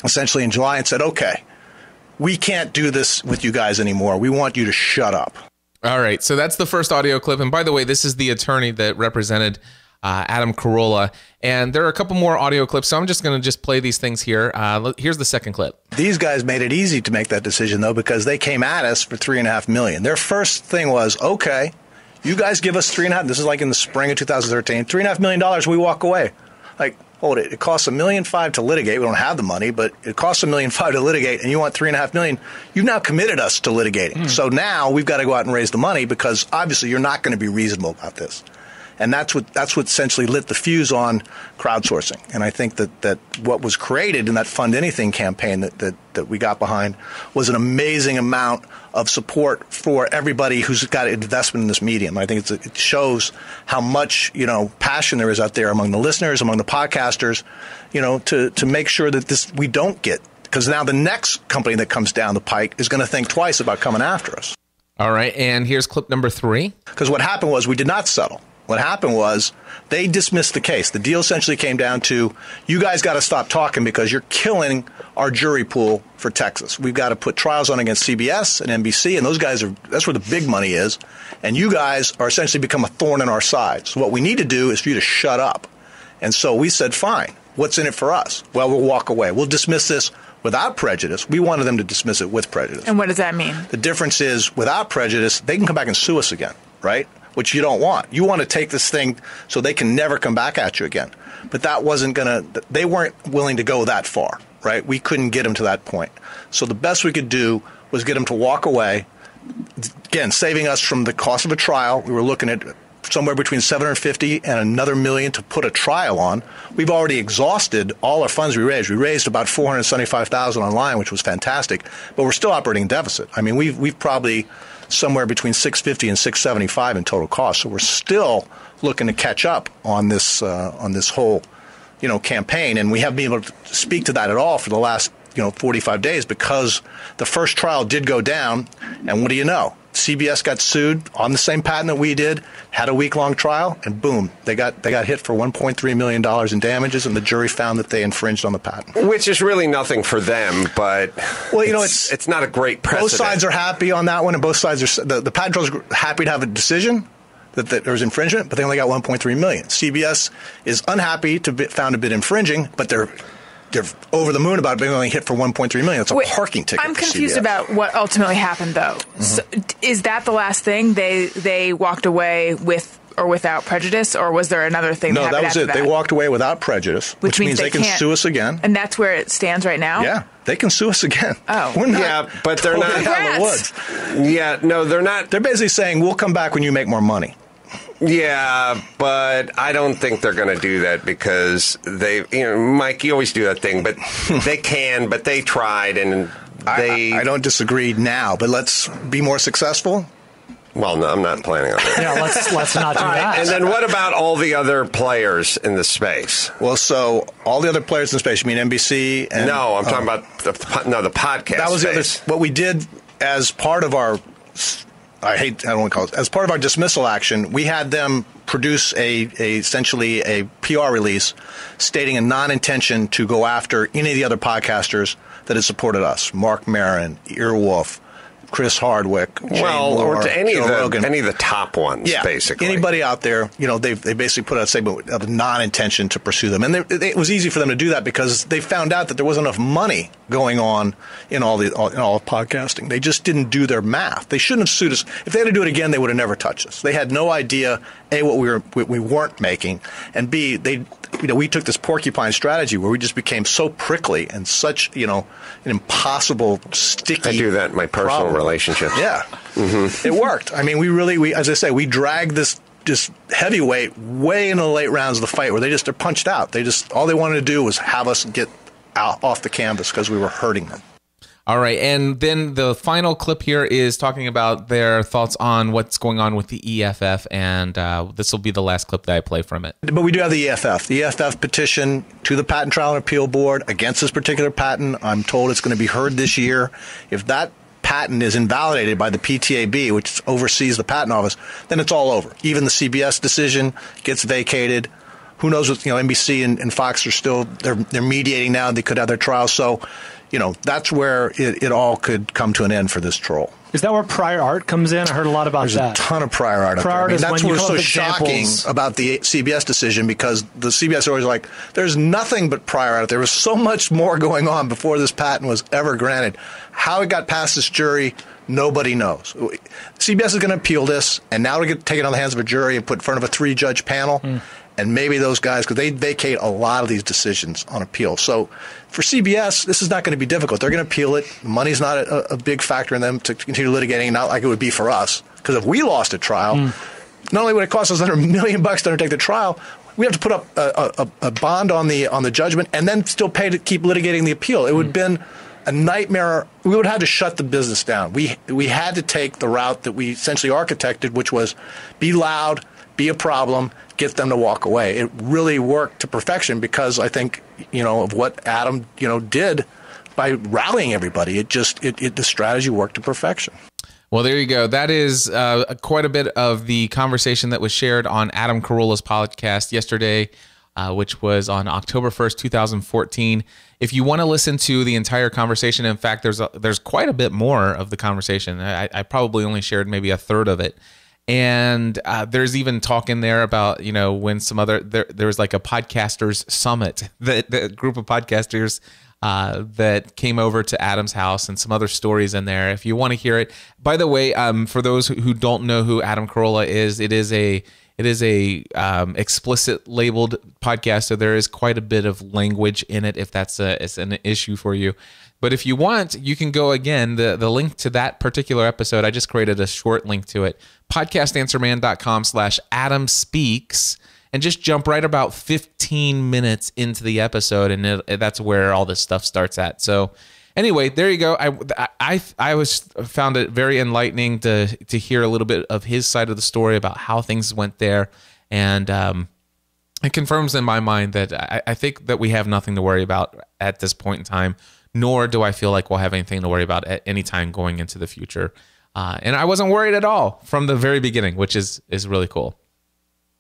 essentially in July and said, okay, we can't do this with you guys anymore. We want you to shut up. All right. So that's the first audio clip. And by the way, this is the attorney that represented Adam Carolla. And there are a couple more audio clips, so I'm just going to play these things here. Here's the second clip. These guys made it easy to make that decision, though, because they came at us for $3.5 million. Their first thing was, okay, you guys give us $3.5. This is like in the spring of 2013. $3.5 million, we walk away. Like, hold it. It costs $1.5 million to litigate. We don't have the money, but it costs $1.5 million to litigate, and you want $3.5 million. You've now committed us to litigating. So now we've got to go out and raise the money because obviously you're not going to be reasonable about this. And that's what essentially lit the fuse on crowdsourcing. And I think that what was created in that Fund Anything campaign that we got behind was an amazing amount of support for everybody who's got an investment in this medium. I think it shows how much passion there is out there among the listeners, among the podcasters, to make sure that we don't get, because now the next company that comes down the pike is going to think twice about coming after us. All right, and here's clip number 3. Because what happened was we did not settle. What happened was they dismissed the case. The deal essentially came down to, you guys got to stop talking because you're killing our jury pool for Texas. We've got to put trials on against CBS and NBC, and those guys that's where the big money is. And you guys are essentially become a thorn in our side. So what we need to do is for you to shut up. And so we said, fine, what's in it for us? Well, we'll walk away. We'll dismiss this without prejudice. We wanted them to dismiss it with prejudice. And what does that mean? The difference is, without prejudice, they can come back and sue us again, right? Which you don't want. You want to take this thing so they can never come back at you again. But that wasn't they weren't willing to go that far, right? We couldn't get them to that point. So the best we could do was get them to walk away, again, saving us from the cost of a trial. We were looking at somewhere between 750 and another $1 million to put a trial on. We've already exhausted all our funds we raised. We raised about $475,000 online, which was fantastic, but we're still operating in deficit. I mean, we've probably somewhere between 650 and 675 in total cost. So we're still looking to catch up on this whole, campaign, and we haven't been able to speak to that at all for the last 45 days because the first trial did go down, and what do you know? CBS got sued on the same patent that we did, had a week-long trial, and boom, they got hit for $1.3 million in damages, and the jury found that they infringed on the patent. Which is really nothing for them, but it's not a great precedent. Both sides are happy on that one, and both sides are the patent trolls are happy to have a decision that there was infringement, but they only got $1.3 million. CBS is unhappy to be found a bit infringing, but they're over the moon about being only hit for $1.3 million. It's a parking ticket. I'm confused about what ultimately happened, though. Mm-hmm. So, is that the last thing? They walked away with or without prejudice, or was there another thing? No, that was it. They walked away without prejudice, which means they can sue us again. And that's where it stands right now? Yeah, they can sue us again. Oh. We're not yeah, but they're not out of the woods. Yeah, no, they're not. They're basically saying, we'll come back when you make more money. Yeah, but I don't think they're going to do that because Mike, you always do that thing, but they can, but they tried and they... I don't disagree now, but let's be more successful. Well, no, I'm not planning on that. Yeah, let's not do that. And then what about all the other players in the space? Well, so all the other players in the space, you mean NBC? And, no, I'm talking about the podcast That was space. What we did as part of our... I don't want to call it. As part of our dismissal action, we had them produce essentially a PR release stating a non-intention to go after any of the other podcasters that had supported us. Mark Maron, Earwolf, Chris Hardwick, or to any of the top ones, basically. Anybody out there, they basically put out a statement of non-intention to pursue them. And it was easy for them to do that because they found out that there wasn't enough money going on in all of podcasting. They just didn't do their math. They shouldn't have sued us. If they had to do it again, they would have never touched us. They had no idea, A, what we weren't making, and B, we took this porcupine strategy where we just became so prickly and such, an impossible, sticky. I do that in my personal relationships. Yeah. Mm-hmm. It worked. I mean, we as I say, we dragged this heavyweight way into the late rounds of the fight where they're punched out. All they wanted to do was have us get out off the canvas because we were hurting them. All right. And then the final clip here is talking about their thoughts on what's going on with the EFF. And this will be the last clip that I play from it. But we do have the EFF. The EFF petition to the Patent Trial and Appeal Board against this particular patent. I'm told it's going to be heard this year. If that patent is invalidated by the PTAB, which oversees the patent office, then it's all over. Even the CBS decision gets vacated. Who knows what, NBC and Fox are still, they're mediating now. They could have their trials. So, that's where it all could come to an end for this troll. Is that where prior art comes in? I heard a lot about that. There's a ton of prior art up there. I mean, that's what's so shocking about the CBS decision, because the CBS are always like, there's nothing but prior art. There was so much more going on before this patent was ever granted. How it got past this jury, nobody knows. CBS is going to appeal this, and now we're going to take it on the hands of a jury and put in front of a 3-judge panel. And maybe those guys, because they vacate a lot of these decisions on appeal. So for CBS, this is not going to be difficult. They're going to appeal it. Money's not a big factor in them to continue litigating, not like it would be for us. Because if we lost a trial, not only would it cost us under $1 million to undertake the trial, we have to put up a bond on the judgment and then still pay to keep litigating the appeal. It would have been a nightmare. We would have had to shut the business down. We had to take the route that we essentially architected, which was be loud, be a problem, get them to walk away. It really worked to perfection because I think, of what Adam, did by rallying everybody. The strategy worked to perfection. Well, there you go. That is quite a bit of the conversation that was shared on Adam Carolla's podcast yesterday, which was on October 1st, 2014. If you want to listen to the entire conversation, in fact, there's quite a bit more of the conversation. I probably only shared maybe a third of it. And there's even talk in there about, when some other, there was like a podcasters summit, the group of podcasters that came over to Adam's house, and some other stories in there. If you want to hear it, by the way, for those who don't know who Adam Carolla is, it is a It is a explicit labeled podcast, so there is quite a bit of language in it if that's it's an issue for you. But if you want, you can go again, the link to that particular episode, I just created a short link to it, podcastanswerman.com/Adam Speaks, and just jump right about 15 minutes into the episode, and that's where all this stuff starts at. So anyway, there you go. I found it very enlightening to hear a little bit of his side of the story about how things went there, and it confirms in my mind that I think that we have nothing to worry about at this point in time, nor do I feel like we'll have anything to worry about at any time going into the future. And I wasn't worried at all from the very beginning, which is really cool.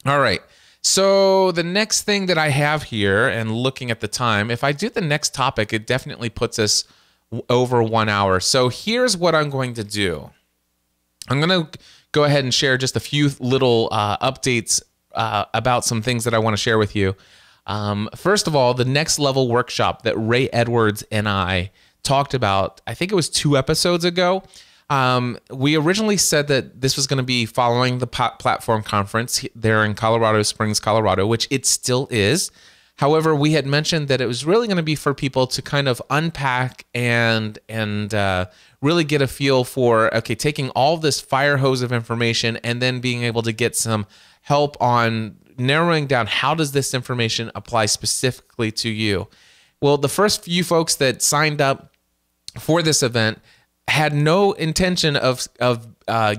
All right. So the next thing that I have here, and looking at the time, if I do the next topic, it definitely puts us over 1 hour. So here's what I'm going to do. I'm going to go ahead and share just a few little updates about some things that I want to share with you. First of all, the next level workshop that Ray Edwards and I talked about, I think it was 2 episodes ago. We originally said that this was going to be following the platform conference there in Colorado Springs, Colorado, which it still is. However, we had mentioned that it was really going to be for people to kind of unpack and really get a feel for, okay, taking all this fire hose of information and then being able to get some help on narrowing down how does this information apply specifically to you. Well, the first few folks that signed up for this event had no intention of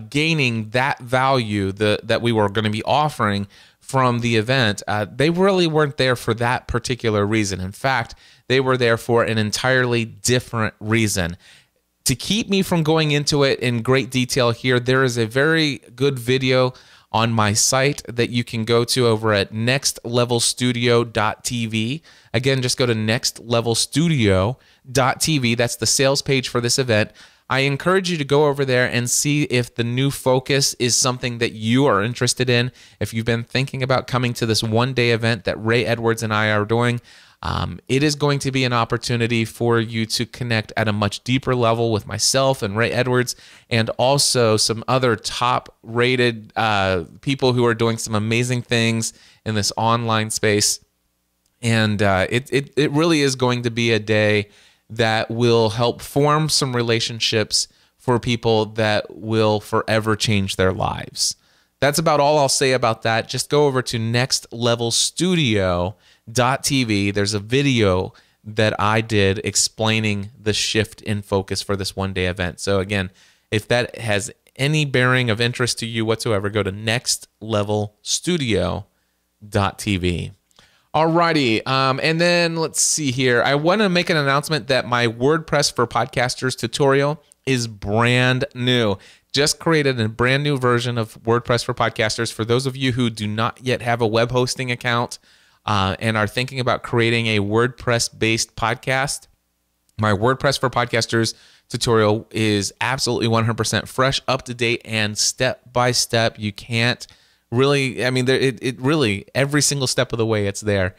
gaining that value that we were going to be offering from the event. They really weren't there for that particular reason. In fact, they were there for an entirely different reason. To keep me from going into it in great detail here, there is a very good video on my site that you can go to over at nextlevelstudio.tv. Again, just go to nextlevelstudio.tv. That's the sales page for this event. I encourage you to go over there and see if the new focus is something that you are interested in. If you've been thinking about coming to this one-day event that Ray Edwards and I are doing, it is going to be an opportunity for you to connect at a much deeper level with myself and Ray Edwards, and also some other top-rated people who are doing some amazing things in this online space. And it really is going to be a day that will help form some relationships for people that will forever change their lives. That's about all I'll say about that. Just go over to nextlevelstudio.tv. There's a video that I did explaining the shift in focus for this one-day event. So again, if that has any bearing of interest to you whatsoever, go to nextlevelstudio.tv. Alrighty, and then let's see here. I want to make an announcement that my WordPress for Podcasters tutorial is brand new. Just created a brand new version of WordPress for Podcasters. For those of you who do not yet have a web hosting account and are thinking about creating a WordPress-based podcast, my WordPress for Podcasters tutorial is absolutely 100% fresh, up to date, and step by step. You can't really, I mean, it really, every single step of the way, it's there.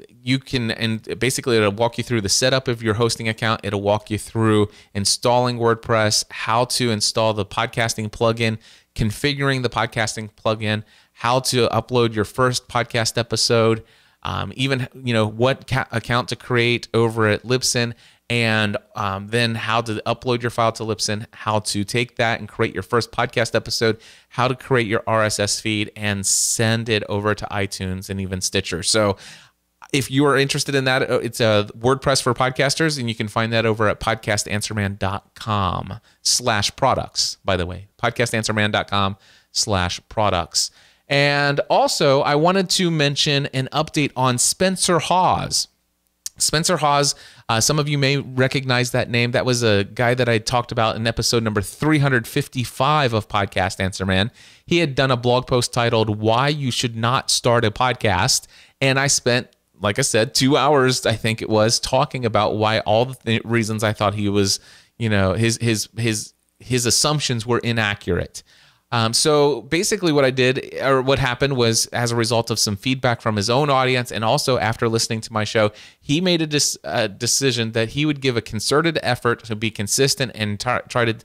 You can, and basically it'll walk you through the setup of your hosting account. It'll walk you through installing WordPress, how to install the podcasting plugin, configuring the podcasting plugin, how to upload your first podcast episode, even, what account to create over at Libsyn, and then how to upload your file to Libsyn, how to take that and create your first podcast episode, how to create your RSS feed and send it over to iTunes and even Stitcher. So if you are interested in that, it's a WordPress for Podcasters, and you can find that over at podcastanswerman.com/products, by the way, podcastanswerman.com/products. And also, I wanted to mention an update on Spencer Haws. Spencer Haws, some of you may recognize that name. That was a guy that I talked about in episode number 355 of Podcast Answer Man. He had done a blog post titled "Why You Should Not Start a Podcast," and I spent, like I said, 2 hours, I think it was, talking about why all the reasons I thought he was, his assumptions were inaccurate. So basically what I did, or what happened, was as a result of some feedback from his own audience, and also after listening to my show, he made a decision that he would give a concerted effort to be consistent and try to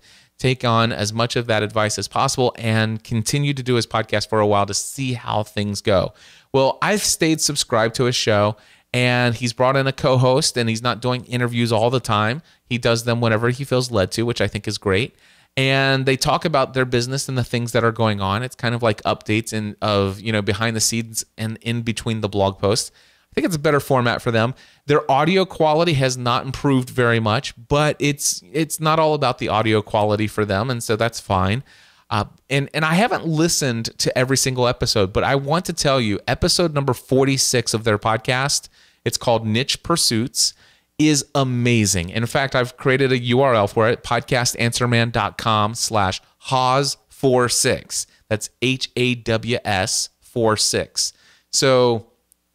take on as much of that advice as possible and continue to do his podcast for a while to see how things go. Well, I've stayed subscribed to his show, and he's brought in a co-host, and he's not doing interviews all the time. He does them whenever he feels led to, which I think is great. And they talk about their business and the things that are going on. It's kind of like updates of behind the scenes and in between the blog posts. I think it's a better format for them. Their audio quality has not improved very much, but it's not all about the audio quality for them, and so that's fine. And I haven't listened to every single episode, but I want to tell you, episode number 46 of their podcast, it's called Niche Pursuits, is amazing. In fact, I've created a URL for it, podcastanswerman.com/Haws46. That's HAWS 46. So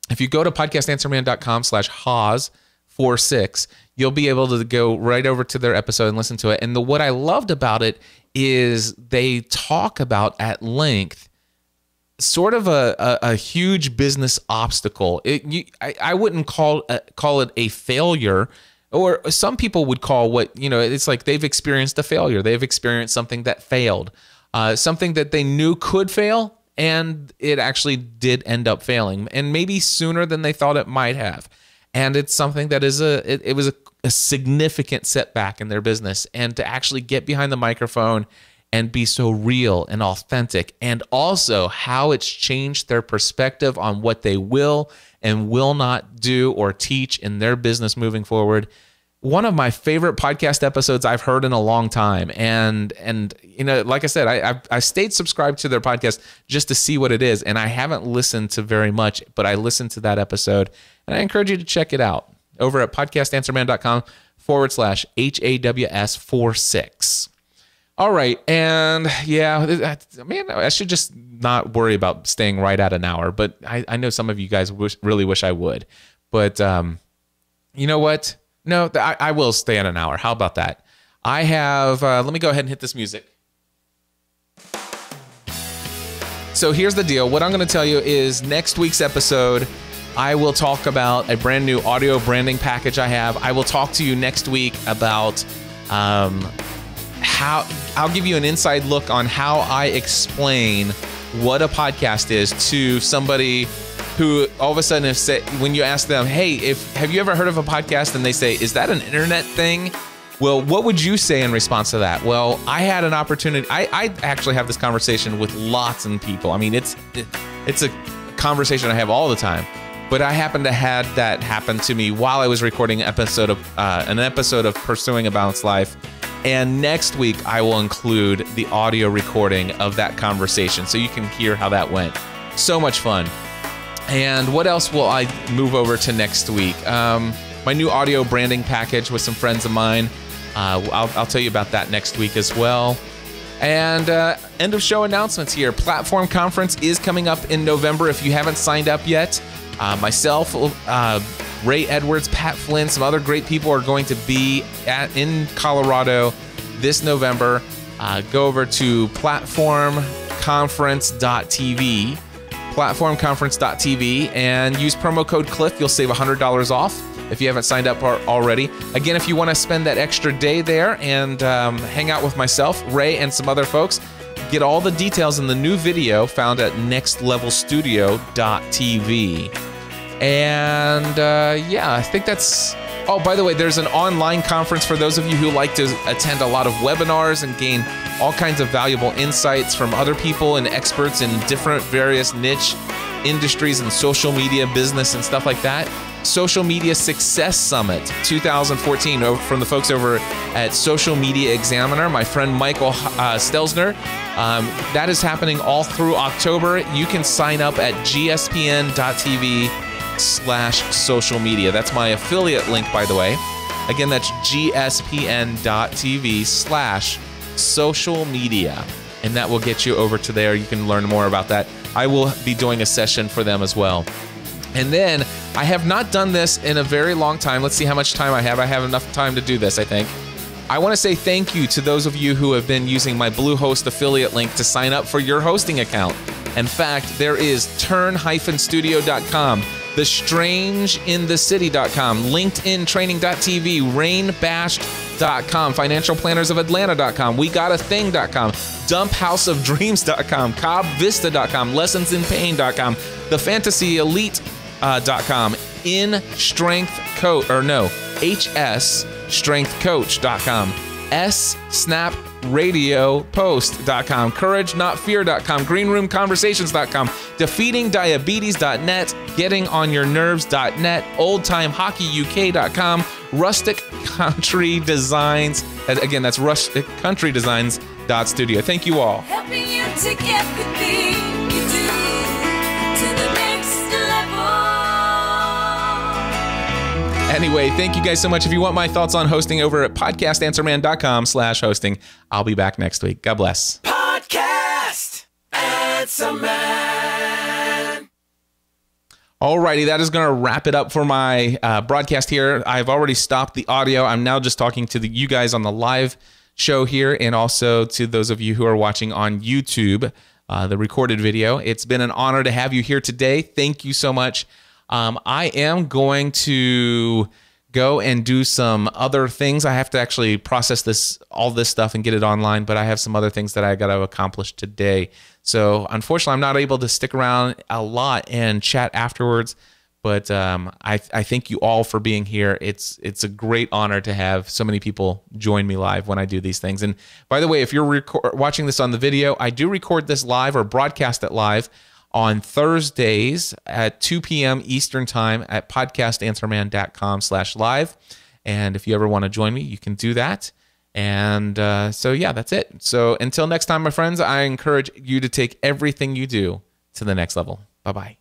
if you go to podcastanswerman.com/Haws46, you'll be able to go right over to their episode and listen to it. And what I loved about it is they talk about at length sort of a huge business obstacle. I wouldn't call it a failure, or some people would call it's like they've experienced a failure. They've experienced something that failed, something that they knew could fail, and it actually did end up failing, and maybe sooner than they thought it might have. And it's something that is it was a significant setback in their business, and to actually get behind the microphone and be so real and authentic, and also how it's changed their perspective on what they will and will not do or teach in their business moving forward. One of my favorite podcast episodes I've heard in a long time. And like I said, I stayed subscribed to their podcast just to see what it is. And I haven't listened to very much, but I listened to that episode, and I encourage you to check it out over at podcastanswerman.com/HAWS46. All right. And yeah, man, I should just not worry about staying right at an hour, but I know some of you guys really wish I would, but you know what? No, I will stay at an hour. How about that? I have, let me go ahead and hit this music. So here's the deal. What I'm going to tell you is next week's episode, I will talk about a brand new audio branding package I have. I will talk to you next week about how I'll give you an inside look on how I explain what a podcast is to somebody who all of a sudden when you ask them, hey, have you ever heard of a podcast? And they say, is that an internet thing? Well, what would you say in response to that? Well, I had an opportunity. I actually have this conversation with lots of people. I mean, it's a conversation I have all the time. But I happened to have that happen to me while I was recording an episode of Pursuing a Balanced Life. And next week, I will include the audio recording of that conversation so you can hear how that went. So much fun. And what else will I move over to next week? My new audio branding package with some friends of mine. I'll tell you about that next week as well. And end of show announcements here. Platform Conference is coming up in November. If you haven't signed up yet, myself, Ray Edwards, Pat Flynn, some other great people are going to be in Colorado this November. Go over to platformconference.tv, platformconference.tv, and use promo code Cliff. You'll save $100 off if you haven't signed up already. Again, if you want to spend that extra day there and hang out with myself, Ray, and some other folks, get all the details in the new video found at nextlevelstudio.tv. And yeah, I think that's... Oh, by the way, there's an online conference for those of you who like to attend a lot of webinars and gain all kinds of valuable insights from other people and experts in different various niche industries and social media business and stuff like that. Social Media Success Summit 2014 from the folks over at Social Media Examiner, my friend Michael Stelzner. That is happening all through October. You can sign up at gspn.tv/social media. That's my affiliate link, by the way. Again, that's gspn.tv/social media. And that will get you over to there. You can learn more about that. I will be doing a session for them as well. And then I have not done this in a very long time. Let's see how much time I have. I have enough time to do this, I think. I want to say thank you to those of you who have been using my Bluehost affiliate link to sign up for your hosting account. In fact, there is turn-studio.com, thestrangeinthecity.com, LinkedIntraining.tv, Haws.com, financialplannersofAtlanta.com, WeGotAThing.com, DumpHouseOfDreams.com, CobbVista.com, LessonsInPain.com, TheFantasyElite.com, HSStrengthCoach.com, SSnapRadioPost.com, CourageNotFear.com, GreenRoomConversations.com, DefeatingDiabetes.net, GettingOnYourNerves.net, OldTimeHockeyUK.com, Rustic Country Designs. Again, that's RusticCountryDesigns.studio. Thank you all. Helping you to get the thing you do to the next level. Anyway, thank you guys so much. If you want my thoughts on hosting over at podcastanswerman.com/hosting, I'll be back next week. God bless. Podcast Answer Man. Alrighty, that is going to wrap it up for my broadcast here. I've already stopped the audio. I'm now just talking to you guys on the live show here, and also to those of you who are watching on YouTube, the recorded video. It's been an honor to have you here today. Thank you so much. I am going to go and do some other things. I have to actually process all this stuff and get it online, but I have some other things that I got to accomplish today. So unfortunately, I'm not able to stick around a lot and chat afterwards, but I thank you all for being here. It's a great honor to have so many people join me live when I do these things. And by the way, if you're watching this on the video, I do record this live or broadcast it live on Thursdays at 2 p.m. Eastern Time at podcastanswerman.com/live. And if you ever want to join me, you can do that. And so, yeah, that's it. So until next time, my friends, I encourage you to take everything you do to the next level. Bye-bye.